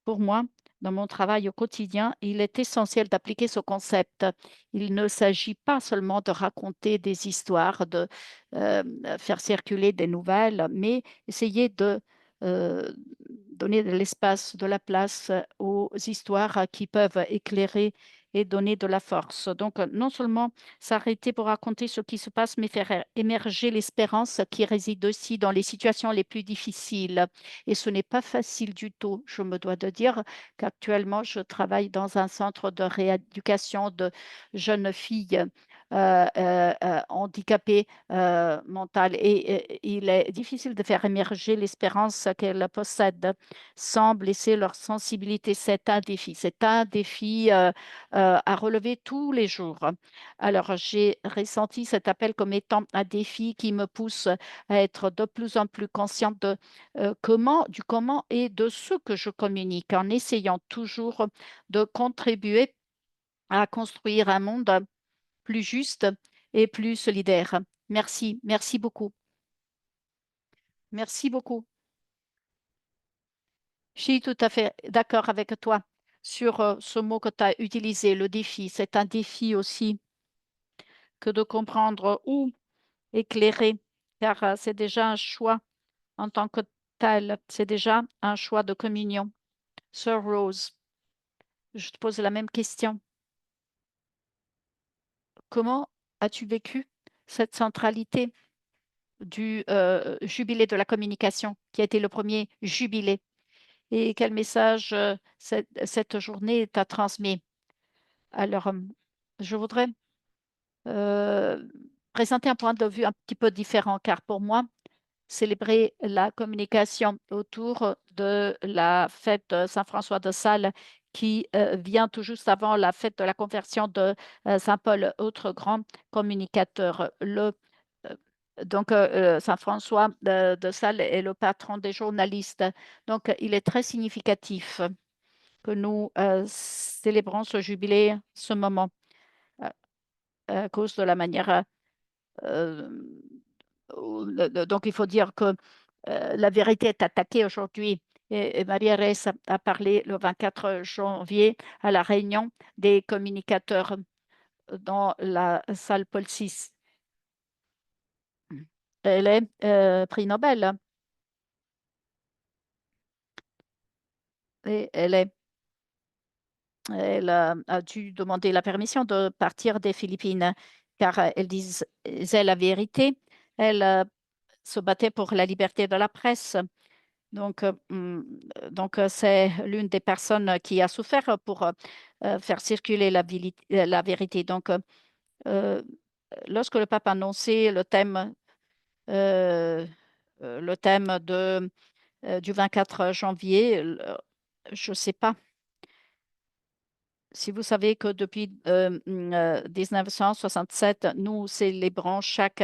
pour moi, dans mon travail au quotidien, il est essentiel d'appliquer ce concept. Il ne s'agit pas seulement de raconter des histoires, de euh, faire circuler des nouvelles, mais essayer de euh, donner de l'espace, de la place aux histoires qui peuvent éclairer et donner de la force. Donc, non seulement s'arrêter pour raconter ce qui se passe, mais faire émerger l'espérance qui réside aussi dans les situations les plus difficiles. Et ce n'est pas facile du tout. Je me dois de dire qu'actuellement, je travaille dans un centre de rééducation de jeunes filles handicapées mentales. Et il est difficile de faire émerger l'espérance qu'elles possèdent sans blesser leur sensibilité. C'est un défi. C'est un défi à relever tous les jours. Alors, j'ai ressenti cet appel comme étant un défi qui me pousse à être de plus en plus consciente de du comment et de ce que je communique, en essayant toujours de contribuer à construire un monde plus juste et plus solidaire. Merci, merci beaucoup. Merci beaucoup. Je suis tout à fait d'accord avec toi sur ce mot que tu as utilisé, le défi. C'est un défi aussi que de comprendre où éclairer, car c'est déjà un choix en tant que tel. C'est déjà un choix de communion. Sir Rose, je te pose la même question. Comment as-tu vécu cette centralité du jubilé de la communication, qui a été le premier jubilé? Et quel message cette journée t'a transmis? Alors, je voudrais euh, présenter un point de vue un petit peu différent, car pour moi, célébrer la communication autour de la fête de Saint-François de Sales qui vient tout juste avant la fête de la conversion de Saint Paul, autre grand communicateur. Euh, Saint-François de Sales est le patron des journalistes. Donc, il est très significatif que nous célébrons ce jubilé, ce moment, euh, à cause de la manière euh, donc, il faut dire que la vérité est attaquée aujourd'hui. Et Maria-Resse a parlé le 24 janvier à la réunion des communicateurs dans la salle Paul VI. Elle est prix Nobel et elle a dû demander la permission de partir des Philippines car elle disait la vérité. Elle se battait pour la liberté de la presse C'est l'une des personnes qui a souffert pour faire circuler la vérité. Euh, Lorsque le pape a annoncé euh, le thème du 24 janvier, je ne sais pas si vous savez que depuis 1967, nous célébrons chaque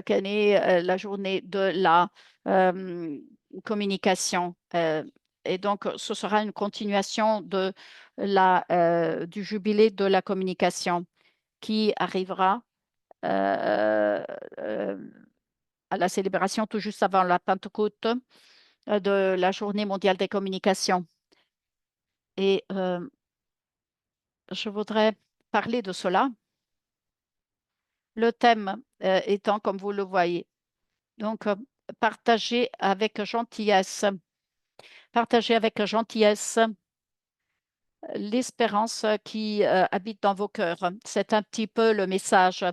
année la journée de la euh, communication. Et donc, ce sera une continuation du jubilé de la communication qui arrivera euh, euh, à la célébration tout juste avant la Pentecôte de la Journée mondiale des communications. Et je voudrais parler de cela. Le thème étant, comme vous le voyez, donc partager avec gentillesse, partager avec gentillesse l'espérance qui habite dans vos cœurs. C'est un petit peu le message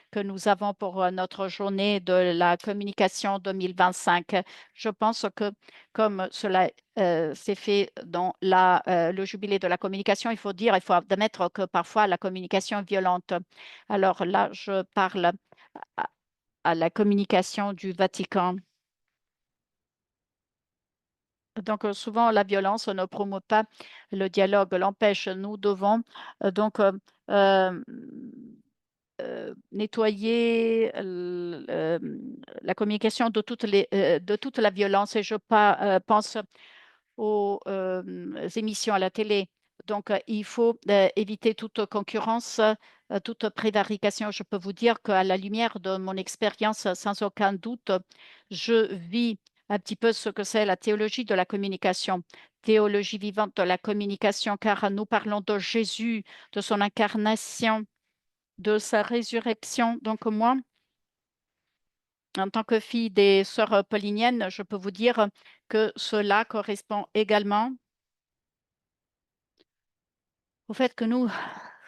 que nous avons pour notre journée de la communication 2025. Je pense que comme cela s'est fait dans le jubilé de la communication, il faut admettre que parfois la communication est violente. Alors là, je parle à, à la communication du Vatican. Souvent, la violence ne promeut pas le dialogue, l'empêche. Nous devons euh, donc euh, euh, nettoyer la communication de toute la violence. Et pense aux émissions à la télé. Il faut éviter toute concurrence, toute prévarication. Je peux vous dire qu'à la lumière de mon expérience, sans aucun doute, je vis un petit peu ce que c'est la théologie de la communication, théologie vivante de la communication, car nous parlons de Jésus, de son incarnation, de sa résurrection. Donc moi, en tant que fille des sœurs pauliniennes, je peux vous dire que cela correspond également au fait que nous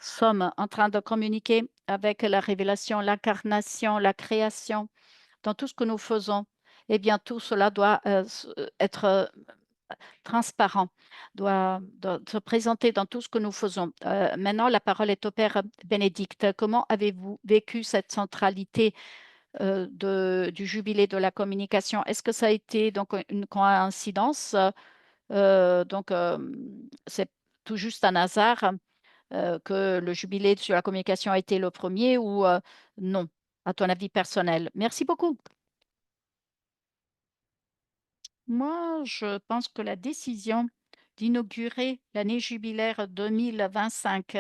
sommes en train de communiquer avec la révélation, l'incarnation, la création, dans tout ce que nous faisons. Eh bien, tout cela doit être transparent, doit se présenter dans tout ce que nous faisons. Maintenant, la parole est au Père Bénédicte. Comment avez-vous vécu cette centralité du jubilé de la communication? Est-ce que ça a été donc une coïncidence? C'est tout juste un hasard que le jubilé sur la communication a été le premier ou non, à ton avis personnel? Merci beaucoup. Moi, je pense que la décision d'inaugurer l'année jubilaire 2025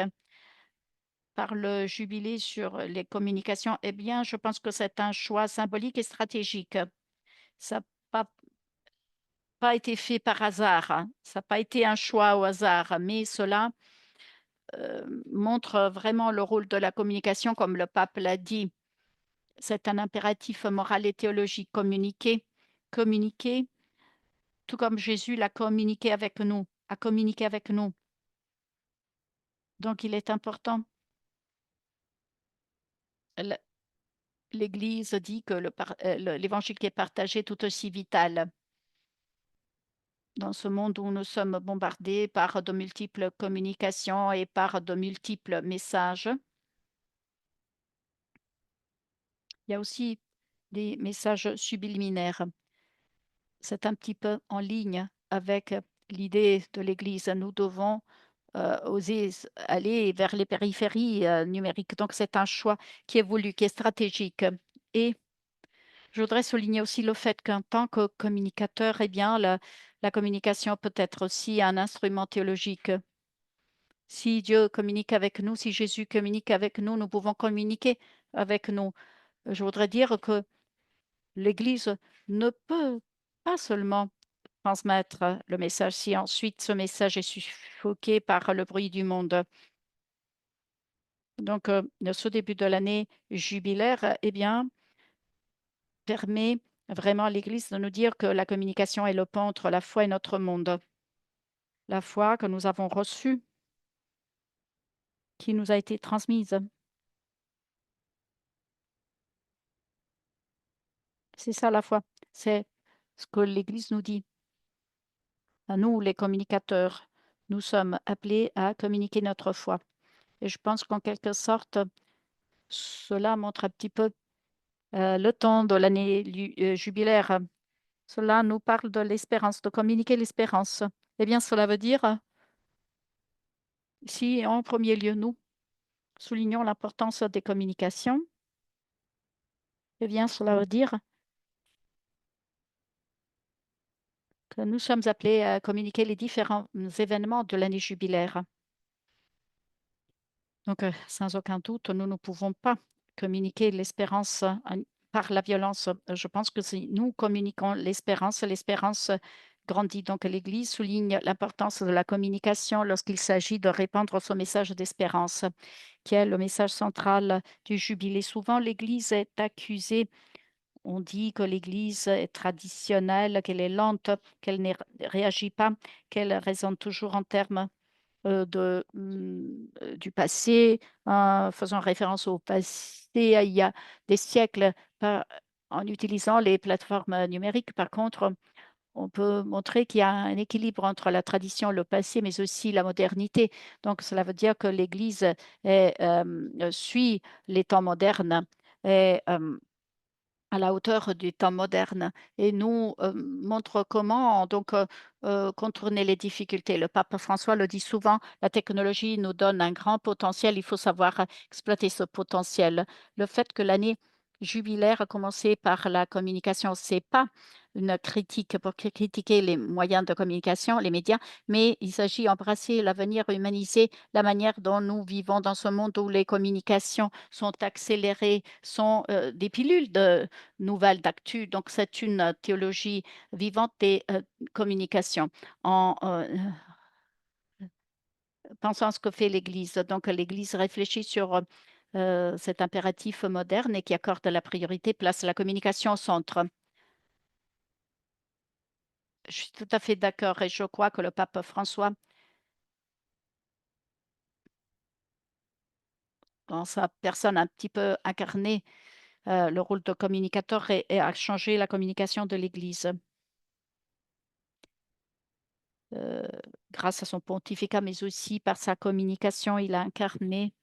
par le jubilé sur les communications, eh bien, je pense que c'est un choix symbolique et stratégique. Ça n'a pas été fait par hasard, hein. Ça n'a pas été un choix au hasard, mais cela montre vraiment le rôle de la communication, comme le pape l'a dit. C'est un impératif moral et théologique. Communiquer, tout comme Jésus l'a communiqué avec nous, a communiqué avec nous. Donc, il est important. L- L'Église dit que l'Évangile qui est partagé est tout aussi vital. Dans ce monde où nous sommes bombardés par de multiples communications et par de multiples messages, il y a aussi des messages subliminaires. C'est un petit peu en ligne avec l'idée de l'Église. Nous devons oser aller vers les périphéries numériques. Donc, c'est un choix qui est voulu, qui est stratégique. Et je voudrais souligner aussi le fait qu'en tant que communicateur, eh bien, la communication peut être aussi un instrument théologique. Si Dieu communique avec nous, si Jésus communique avec nous, nous pouvons communiquer avec nous. Je voudrais dire que l'Église ne peut pas seulement transmettre le message si ensuite ce message est suffoqué par le bruit du monde. Ce début de l'année jubilaire, eh bien, permet vraiment à l'Église de nous dire que la communication est le pont entre la foi et notre monde. La foi que nous avons reçue, qui nous a été transmise. C'est ça la foi. C'est ce que l'Église nous dit. À nous, les communicateurs, nous sommes appelés à communiquer notre foi. Et je pense qu'en quelque sorte, cela montre un petit peu le temps de l'année jubilaire. Cela nous parle de l'espérance, de communiquer l'espérance. Eh bien, cela veut dire, si en premier lieu, nous soulignons l'importance des communications, eh bien, cela veut dire que nous sommes appelés à communiquer les différents événements de l'année jubilaire. Donc, sans aucun doute, nous ne pouvons pas communiquer l'espérance par la violence. Je pense que si nous communiquons l'espérance grandit. Donc, l'Église souligne l'importance de la communication lorsqu'il s'agit de répandre son message d'espérance, qui est le message central du jubilé. Souvent, l'Église est accusée. On dit que l'Église est traditionnelle, qu'elle est lente, qu'elle ne réagit pas, qu'elle raisonne toujours en termes du passé, faisant référence au passé il y a des siècles en utilisant les plateformes numériques. Par contre, on peut montrer qu'il y a un équilibre entre la tradition, le passé, mais aussi la modernité. Donc, cela veut dire que l'Église suit les temps modernes et à la hauteur du temps moderne et nous montre comment donc contourner les difficultés. Le pape François le dit souvent, la technologie nous donne un grand potentiel, il faut savoir exploiter ce potentiel. Le fait que l'année jubilaire a commencé par la communication, c'est pas une critique pour critiquer les moyens de communication, les médias, mais il s'agit d'embrasser l'avenir, humaniser la manière dont nous vivons dans ce monde où les communications sont accélérées, sont des pilules de nouvelles d'actu. Donc, c'est une théologie vivante des communications en pensant à ce que fait l'Église. Donc, l'Église réfléchit sur cet impératif moderne et qui accorde la priorité, place la communication au centre. Je suis tout à fait d'accord et je crois que le pape François, dans sa personne un petit peu incarné le rôle de communicateur et a changé la communication de l'Église. euh, Grâce à son pontificat, mais aussi par sa communication, il a incarné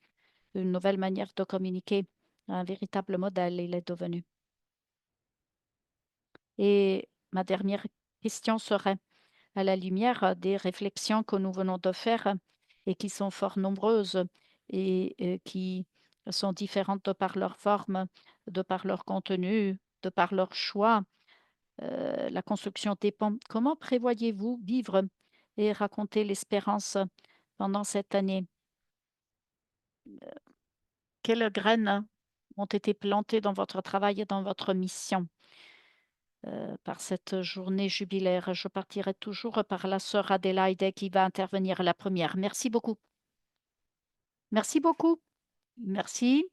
une nouvelle manière de communiquer, un véritable modèle, il est devenu. Et ma dernière question serait, à la lumière des réflexions que nous venons de faire et qui sont fort nombreuses et qui sont différentes de par leur forme, de par leur contenu, de par leur choix, la construction dépend. Comment prévoyez-vous vivre et raconter l'espérance pendant cette année? Quelles graines ont été plantées dans votre travail et dans votre mission par cette journée jubilaire? Je partirai toujours par la sœur Adélaïde qui va intervenir la première. Merci beaucoup. Merci beaucoup. Merci.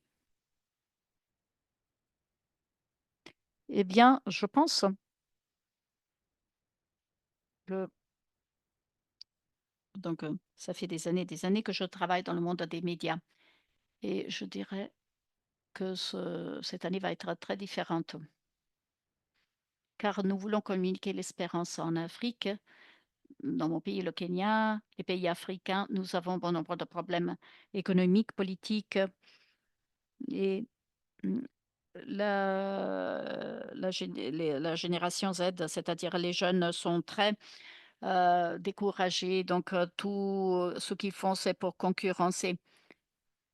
Eh bien, je pense que donc ça fait des années que je travaille dans le monde des médias et je dirais que cette année va être très différente car nous voulons communiquer l'espérance en Afrique. Dans mon pays, le Kenya, les pays africains, nous avons bon nombre de problèmes économiques, politiques et mm, la génération Z, c'est-à-dire les jeunes, sont très découragés. Donc, tout ce qu'ils font, c'est pour concurrencer.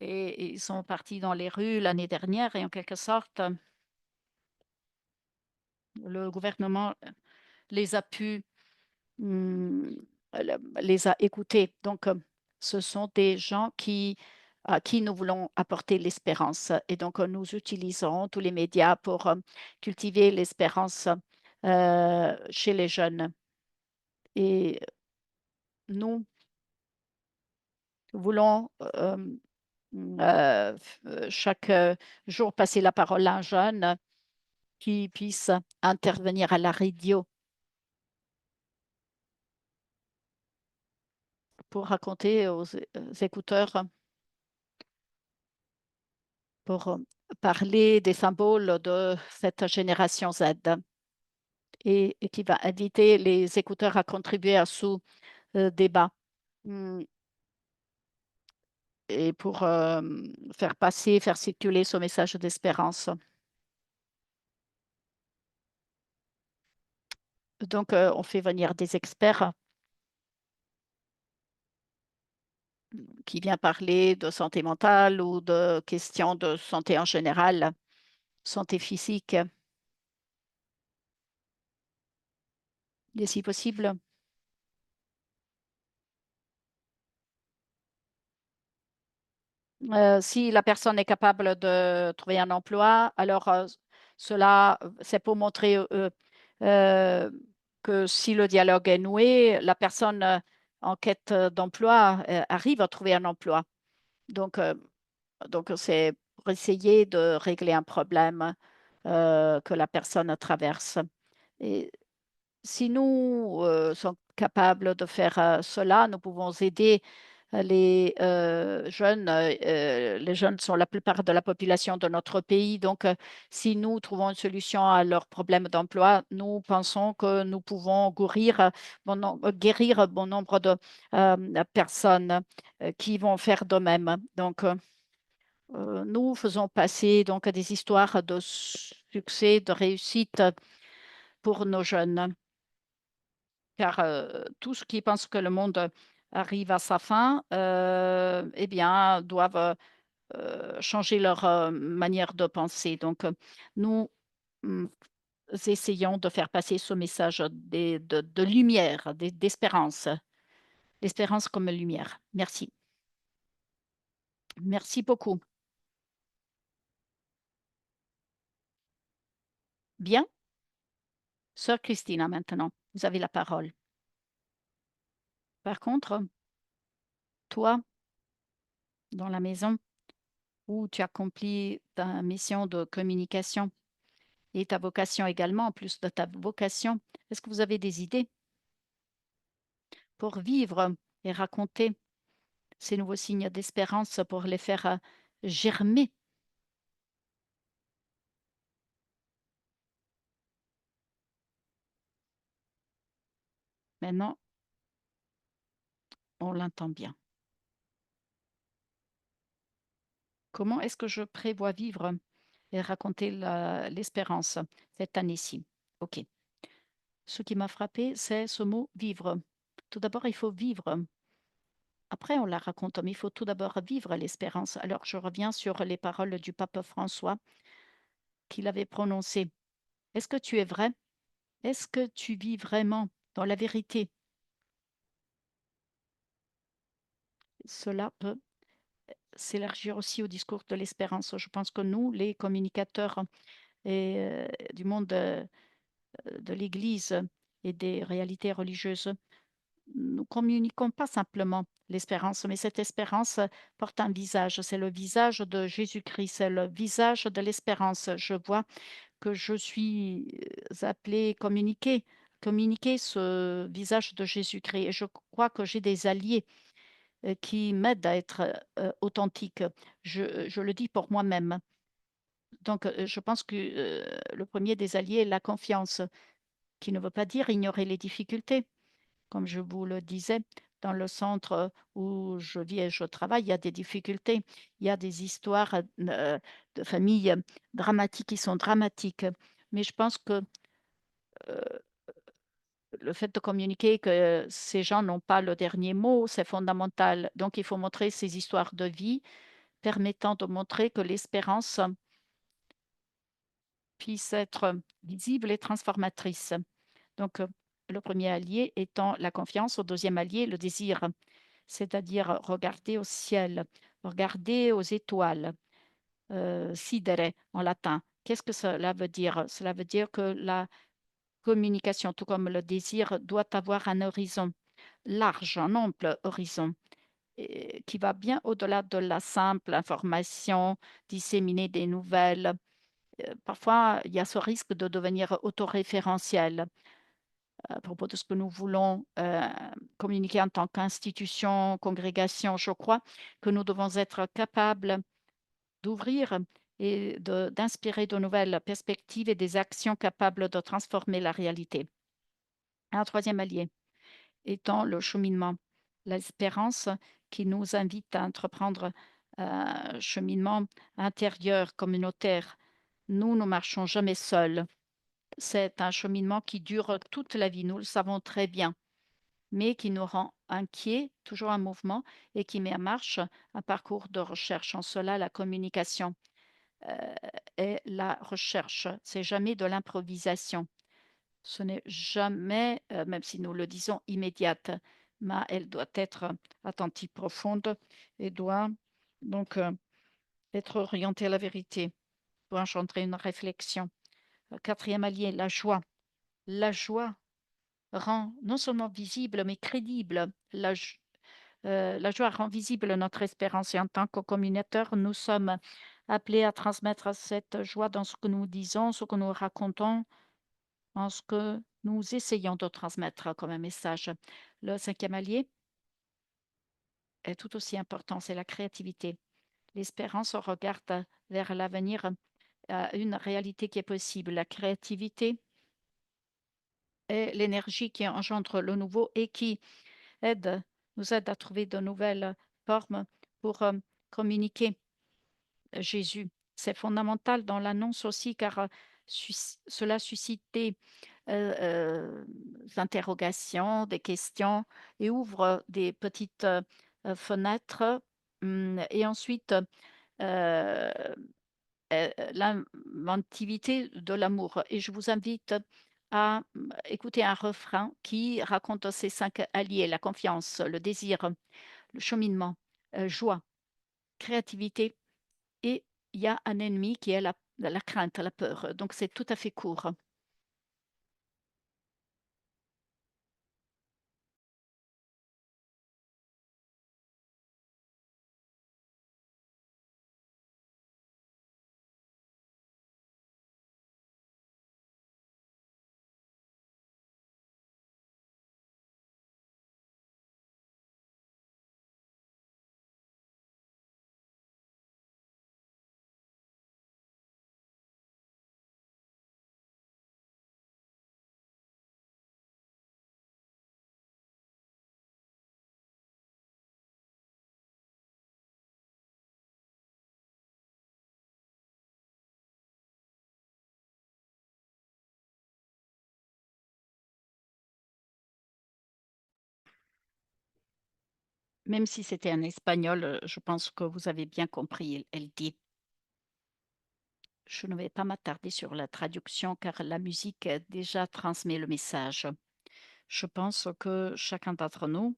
Et ils sont partis dans les rues l'année dernière et en quelque sorte, le gouvernement les a pu Mmh, les a écoutés. Donc, ce sont des gens à qui nous voulons apporter l'espérance et donc nous utilisons tous les médias pour, cultiver l'espérance, chez les jeunes et nous voulons, chaque, jour passer la parole à un jeune qui puisse intervenir à la radio pour raconter aux écouteurs pour parler des symboles de cette génération Z. et qui va inviter les écouteurs à contribuer à ce débat. Mm, et pour faire passer, faire circuler ce message d'espérance. Donc, on fait venir des experts qui viennent parler de santé mentale ou de questions de santé en général, santé physique, et si possible. Si la personne est capable de trouver un emploi, alors cela, c'est pour montrer euh, que si le dialogue est noué, la personne en quête d'emploi arrive à trouver un emploi. Donc, c'est pour essayer de régler un problème que la personne traverse. Et si nous sommes capables de faire cela, nous pouvons aider les jeunes. Les jeunes sont la plupart de la population de notre pays. Donc, si nous trouvons une solution à leurs problèmes d'emploi, nous pensons que nous pouvons guérir bon nombre de personnes qui vont faire de même. Donc, nous faisons passer donc des histoires de succès, de réussite pour nos jeunes, car tous qui pensent que le monde arrive à sa fin, eh bien, doivent changer leur manière de penser. Donc, nous mm, essayons de faire passer ce message de lumière, d'espérance, l'espérance comme lumière. Merci. Merci beaucoup. Bien, Sœur Christina, maintenant, vous avez la parole. Par contre, toi, dans la maison où tu accomplis ta mission de communication et ta vocation également, en plus de ta vocation, est-ce que vous avez des idées pour vivre et raconter ces nouveaux signes d'espérance pour les faire germer? Maintenant, on l'entend bien. Comment est-ce que je prévois vivre et raconter l'espérance cette année-ci? OK. Ce qui m'a frappé, c'est ce mot vivre. Tout d'abord, il faut vivre. Après, on la raconte, mais il faut tout d'abord vivre l'espérance. Alors, je reviens sur les paroles du pape François qu'il avait prononcées. Est-ce que tu es vrai? Est-ce que tu vis vraiment dans la vérité? Cela peut s'élargir aussi au discours de l'espérance. Je pense que nous, les communicateurs du monde de l'Église et des réalités religieuses, nous communiquons pas simplement l'espérance, mais cette espérance porte un visage. C'est le visage de Jésus-Christ, c'est le visage de l'espérance. Je vois que je suis appelée à communiquer ce visage de Jésus-Christ. Et je crois que j'ai des alliés qui m'aident à être authentique. Je le dis pour moi-même. Donc, je pense que le premier des alliés est la confiance, qui ne veut pas dire ignorer les difficultés. Comme je vous le disais, dans le centre où je vis et je travaille, il y a des difficultés. Il y a des histoires de familles dramatiques qui sont dramatiques. Mais je pense que le fait de communiquer que ces gens n'ont pas le dernier mot, c'est fondamental. Donc, il faut montrer ces histoires de vie permettant de montrer que l'espérance puisse être visible et transformatrice. Donc, le premier allié étant la confiance, au deuxième allié, le désir, c'est-à-dire regarder au ciel, regarder aux étoiles, sidere en latin. Qu'est-ce que cela veut dire? Cela veut dire que la communication, tout comme le désir, doit avoir un horizon large, un ample horizon qui va bien au-delà de la simple information, disséminer des nouvelles. Parfois, il y a ce risque de devenir autoréférentiel à propos de ce que nous voulons communiquer en tant qu'institution, congrégation. Je crois que nous devons être capables d'ouvrir et d'inspirer de nouvelles perspectives et des actions capables de transformer la réalité. Un troisième allié étant le cheminement, l'espérance qui nous invite à entreprendre un cheminement intérieur, communautaire. Nous ne marchons jamais seuls. C'est un cheminement qui dure toute la vie, nous le savons très bien, mais qui nous rend inquiets, toujours en mouvement, et qui met en marche un parcours de recherche. En cela, la communication est la recherche. C'est jamais de l'improvisation. Ce n'est jamais, même si nous le disons, immédiate, mais elle doit être attentive, profonde et doit donc être orientée à la vérité pour engendrer une réflexion. Quatrième allié, la joie. La joie rend non seulement visible, mais crédible. La joie rend visible notre espérance et en tant que communautaire, nous sommes appelés à transmettre cette joie dans ce que nous disons, ce que nous racontons, en ce que nous essayons de transmettre comme un message. Le cinquième allié est tout aussi important, c'est la créativité. L'espérance regarde vers l'avenir, une réalité qui est possible. La créativité est l'énergie qui engendre le nouveau et qui aide, nous aide à trouver de nouvelles formes pour communiquer Jésus. C'est fondamental dans l'annonce aussi car cela suscite des interrogations, des questions et ouvre des petites fenêtres. Et ensuite, euh, l'inventivité de l'amour. Et je vous invite à écouter un refrain qui raconte ces cinq alliés, la confiance, le désir, le cheminement, joie, créativité et il y a un ennemi qui est la crainte, la peur. Donc c'est tout à fait court. Même si c'était en espagnol, je pense que vous avez bien compris. Elle dit, je ne vais pas m'attarder sur la traduction car la musique déjà transmet le message. Je pense que chacun d'entre nous,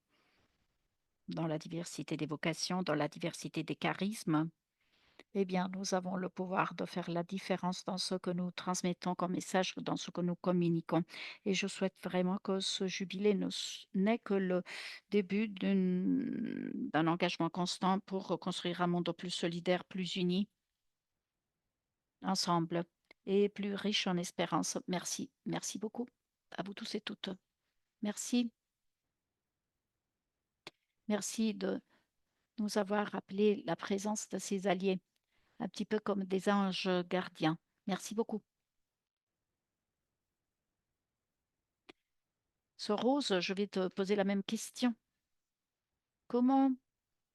dans la diversité des vocations, dans la diversité des charismes, eh bien, nous avons le pouvoir de faire la différence dans ce que nous transmettons comme message, dans ce que nous communiquons. Et je souhaite vraiment que ce jubilé n'est que le début d'un engagement constant pour reconstruire un monde plus solidaire, plus uni, ensemble, et plus riche en espérance. Merci. Merci beaucoup à vous tous et toutes. Merci. Merci de nous avoir rappelé la présence de ces alliés, un petit peu comme des anges gardiens. Merci beaucoup. Ce Rose, je vais te poser la même question. Comment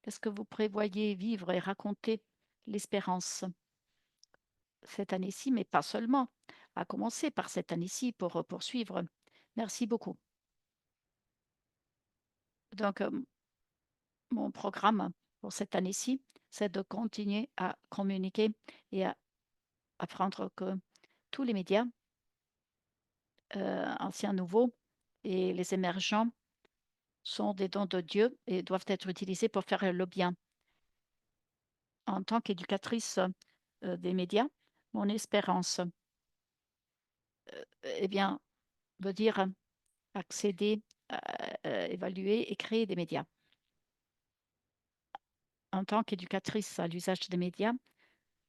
est-ce que vous prévoyez vivre et raconter l'espérance cette année-ci, mais pas seulement, à commencer par cette année-ci pour poursuivre? Merci beaucoup. Donc, mon programme pour cette année-ci, c'est de continuer à communiquer et à apprendre que tous les médias, anciens, nouveaux et les émergents, sont des dons de Dieu et doivent être utilisés pour faire le bien. En tant qu'éducatrice des médias, mon espérance, eh bien, veut dire accéder, évaluer et créer des médias. En tant qu'éducatrice à l'usage des médias,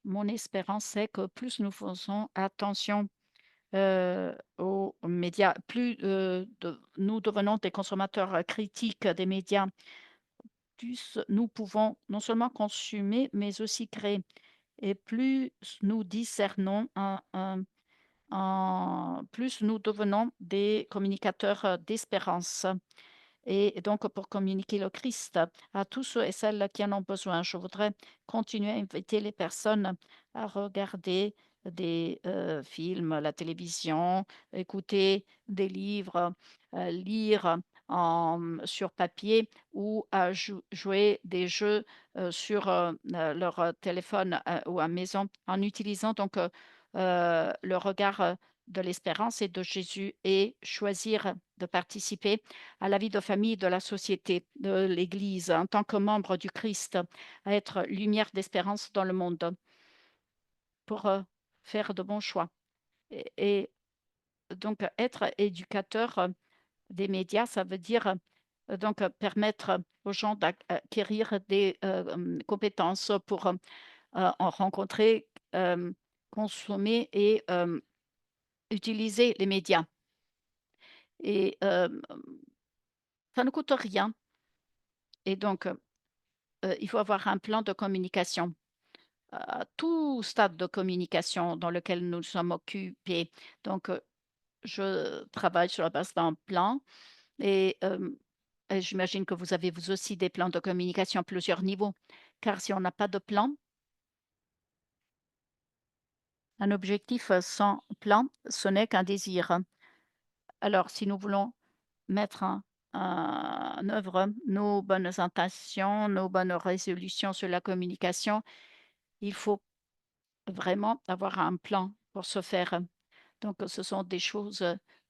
mon espérance, c'est que plus nous faisons attention aux médias, plus nous devenons des consommateurs critiques des médias, plus nous pouvons non seulement consommer, mais aussi créer. et plus nous discernons, plus nous devenons des communicateurs d'espérance. Et donc, pour communiquer le Christ à tous ceux et celles qui en ont besoin, je voudrais continuer à inviter les personnes à regarder des films, la télévision, écouter des livres, lire sur papier ou à jouer des jeux sur leur téléphone ou à maison en utilisant donc le regard de l'espérance et de Jésus et choisir de participer à la vie de famille de la société, de l'Église, en tant que membre du Christ, à être lumière d'espérance dans le monde pour faire de bons choix. Et donc, être éducateur des médias, ça veut dire donc permettre aux gens d'acquérir des compétences pour en rencontrer, consommer et utiliser les médias. Et ça ne coûte rien. Et donc, il faut avoir un plan de communication à tout stade de communication dans lequel nous sommes occupés. Donc, je travaille sur la base d'un plan et j'imagine que vous avez vous aussi des plans de communication à plusieurs niveaux. Car si on n'a pas de plan, un objectif sans plan, ce n'est qu'un désir. Alors, si nous voulons mettre en œuvre nos bonnes intentions, nos bonnes résolutions sur la communication, il faut vraiment avoir un plan pour ce faire. Donc, ce sont des choses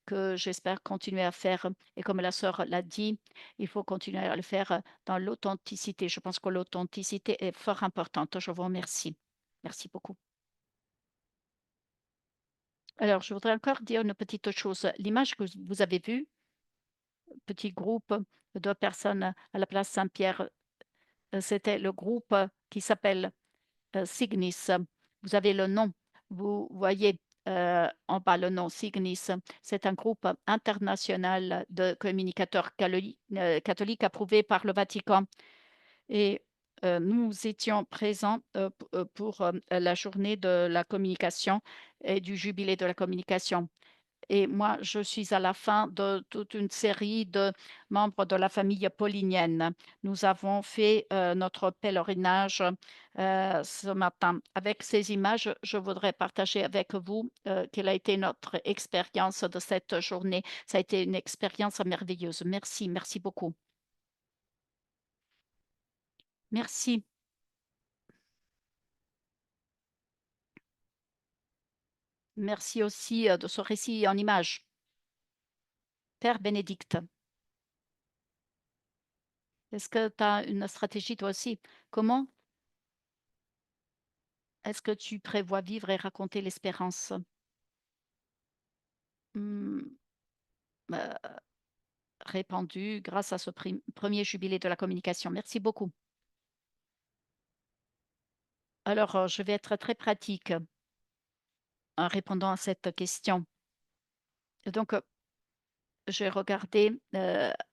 que j'espère continuer à faire. Et comme la sœur l'a dit, il faut continuer à le faire dans l'authenticité. Je pense que l'authenticité est fort importante. Je vous remercie. Merci beaucoup. Alors, je voudrais encore dire une petite chose. L'image que vous avez vue, petit groupe de personnes à la place Saint-Pierre, c'était le groupe qui s'appelle Signis. Vous avez le nom, vous voyez en bas le nom Signis. C'est un groupe international de communicateurs catholiques approuvé par le Vatican. Et nous étions présents pour la journée de la communication et du jubilé de la communication. Et moi, je suis à la fin de toute une série de membres de la famille paulinienne. Nous avons fait notre pèlerinage ce matin. Avec ces images, je voudrais partager avec vous quelle a été notre expérience de cette journée. Ça a été une expérience merveilleuse. Merci, merci beaucoup. Merci. Merci aussi de ce récit en images. Père Bénédicte, est-ce que tu as une stratégie toi aussi? Comment est-ce que tu prévois vivre et raconter l'espérance? Mmh, heu, répandue grâce à ce premier jubilé de la communication. Merci beaucoup. Alors, je vais être très pratique en répondant à cette question. Donc, j'ai regardé,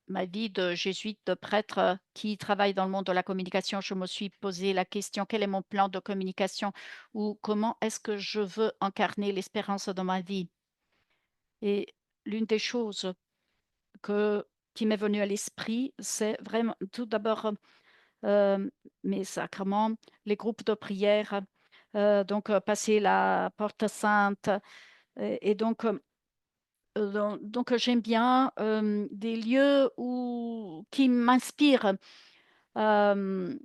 ma vie de jésuite, de prêtre, qui travaille dans le monde de la communication. Je me suis posé la question: «Quel est mon plan de communication?» ou «Comment est-ce que je veux incarner l'espérance dans ma vie?» Et l'une des choses que qui m'est venue à l'esprit, c'est vraiment tout d'abord, mes sacrements, les groupes de prière, donc passer la porte sainte et donc j'aime bien, des lieux qui m'inspirent, hem,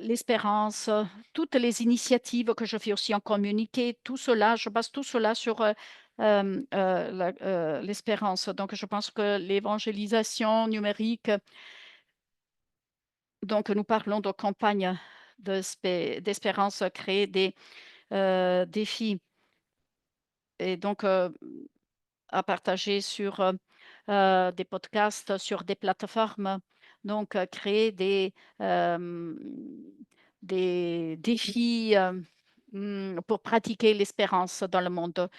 l'espérance, toutes les initiatives que je fais aussi en communiqué, tout cela, je base tout cela sur, l'espérance. Donc je pense que l'évangélisation numérique, donc nous parlons de campagne d'espérance, créer des, défis et donc à partager sur, des podcasts, sur des plateformes. Donc créer des défis, pour pratiquer l'espérance dans le monde.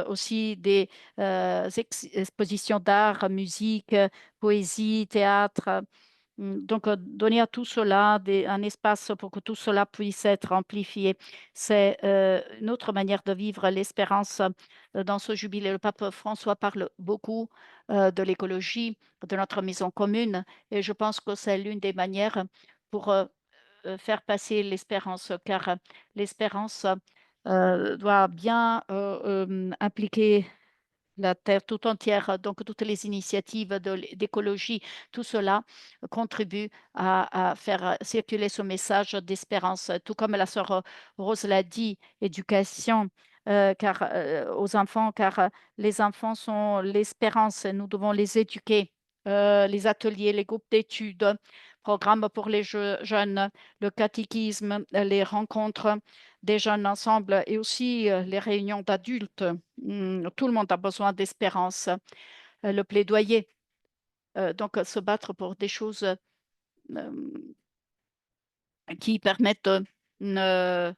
Aussi des, expositions d'art, musique, poésie, théâtre. Donc, donner à tout cela un espace pour que tout cela puisse être amplifié. C'est, une autre manière de vivre l'espérance, dans ce jubilé. Le pape François parle beaucoup, de l'écologie, de notre maison commune et je pense que c'est l'une des manières pour, faire passer l'espérance, car, l'espérance, doit bien, impliquer la terre tout entière, donc toutes les initiatives d'écologie, tout cela contribue à faire circuler ce message d'espérance. Tout comme la sœur Rose l'a dit, éducation aux enfants, car les enfants sont l'espérance et nous devons les éduquer. Les ateliers, les groupes d'études, programmes pour les jeunes, le catéchisme, les rencontres des jeunes ensemble et aussi les réunions d'adultes. Tout le monde a besoin d'espérance. Le plaidoyer, donc se battre pour des choses qui permettent de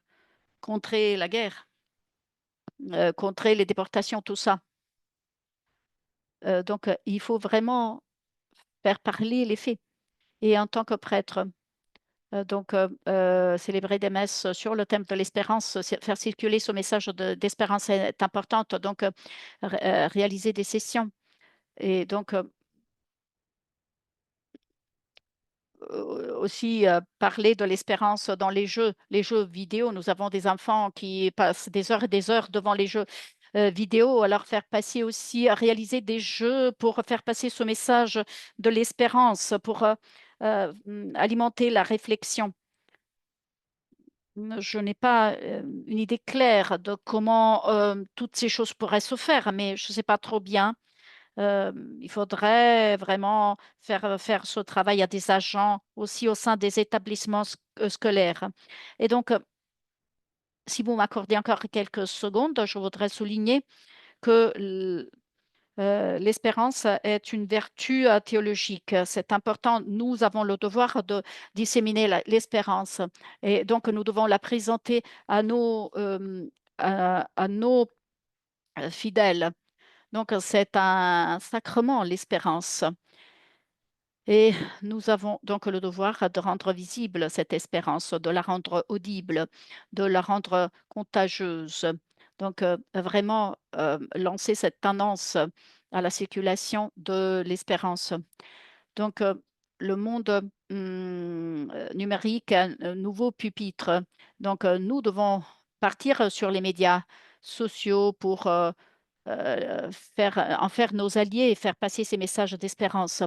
contrer la guerre, contrer les déportations, tout ça. Donc, il faut vraiment faire parler les faits. Et en tant que prêtre, célébrer des messes sur le thème de l'espérance, faire circuler ce message d'espérance est importante. Donc, réaliser des sessions. Et donc, aussi parler de l'espérance dans les jeux vidéo. Nous avons des enfants qui passent des heures et des heures devant les jeux vidéo, alors faire passer aussi, réaliser des jeux pour faire passer ce message de l'espérance, pour alimenter la réflexion. Je n'ai pas une idée claire de comment toutes ces choses pourraient se faire, mais je ne sais pas trop bien. Il faudrait vraiment faire ce travail à des agents aussi au sein des établissements scolaires. Et donc, si vous m'accordez encore quelques secondes, je voudrais souligner que l'espérance est une vertu théologique. C'est important. Nous avons le devoir de disséminer l'espérance. Et donc, nous devons la présenter à nos fidèles. Donc, c'est un sacrement, l'espérance. Et nous avons donc le devoir de rendre visible cette espérance, de la rendre audible, de la rendre contagieuse. Donc, vraiment lancer cette tendance à la circulation de l'espérance. Donc, le monde numérique a un nouveau pupitre. Donc, nous devons partir sur les médias sociaux pour en faire nos alliés et faire passer ces messages d'espérance.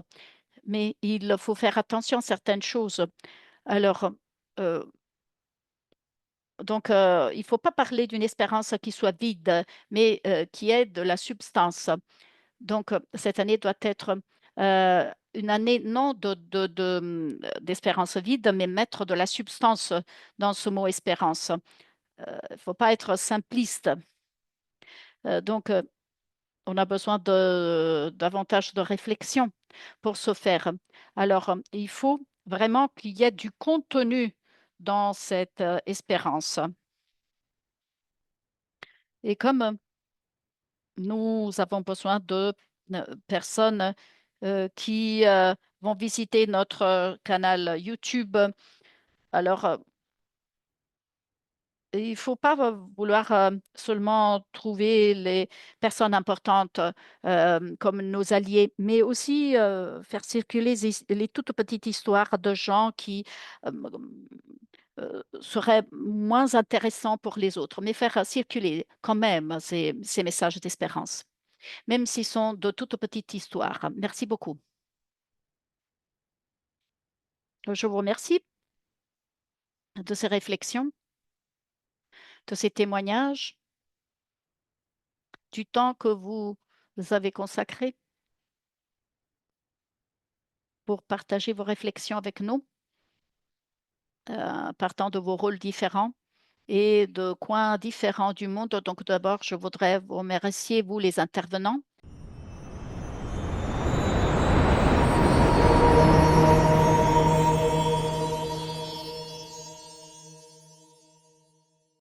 Mais il faut faire attention à certaines choses. Alors, heu, il ne faut pas parler d'une espérance qui soit vide, mais qui ait de la substance. Donc, cette année doit être, une année non d'espérance vide, mais mettre de la substance dans ce mot espérance. Il ne faut pas être simpliste. Donc, on a besoin de davantage de réflexion pour ce faire. Alors, il faut vraiment qu'il y ait du contenu dans cette, espérance et comme nous avons besoin de, personnes, qui, vont visiter notre, canal YouTube, alors, il faut pas vouloir, seulement trouver les personnes importantes, comme nos alliés, mais aussi, faire circuler les toutes petites histoires de gens qui, hem, seraient moins intéressants pour les autres, mais faire circuler quand même ces messages d'espérance, même s'ils sont de toutes petites histoires. Merci beaucoup. Je vous remercie de ces réflexions, de ces témoignages, du temps que vous avez consacré pour partager vos réflexions avec nous, partant de vos rôles différents et de coins différents du monde. Donc d'abord, je voudrais vous remercier, vous les intervenants,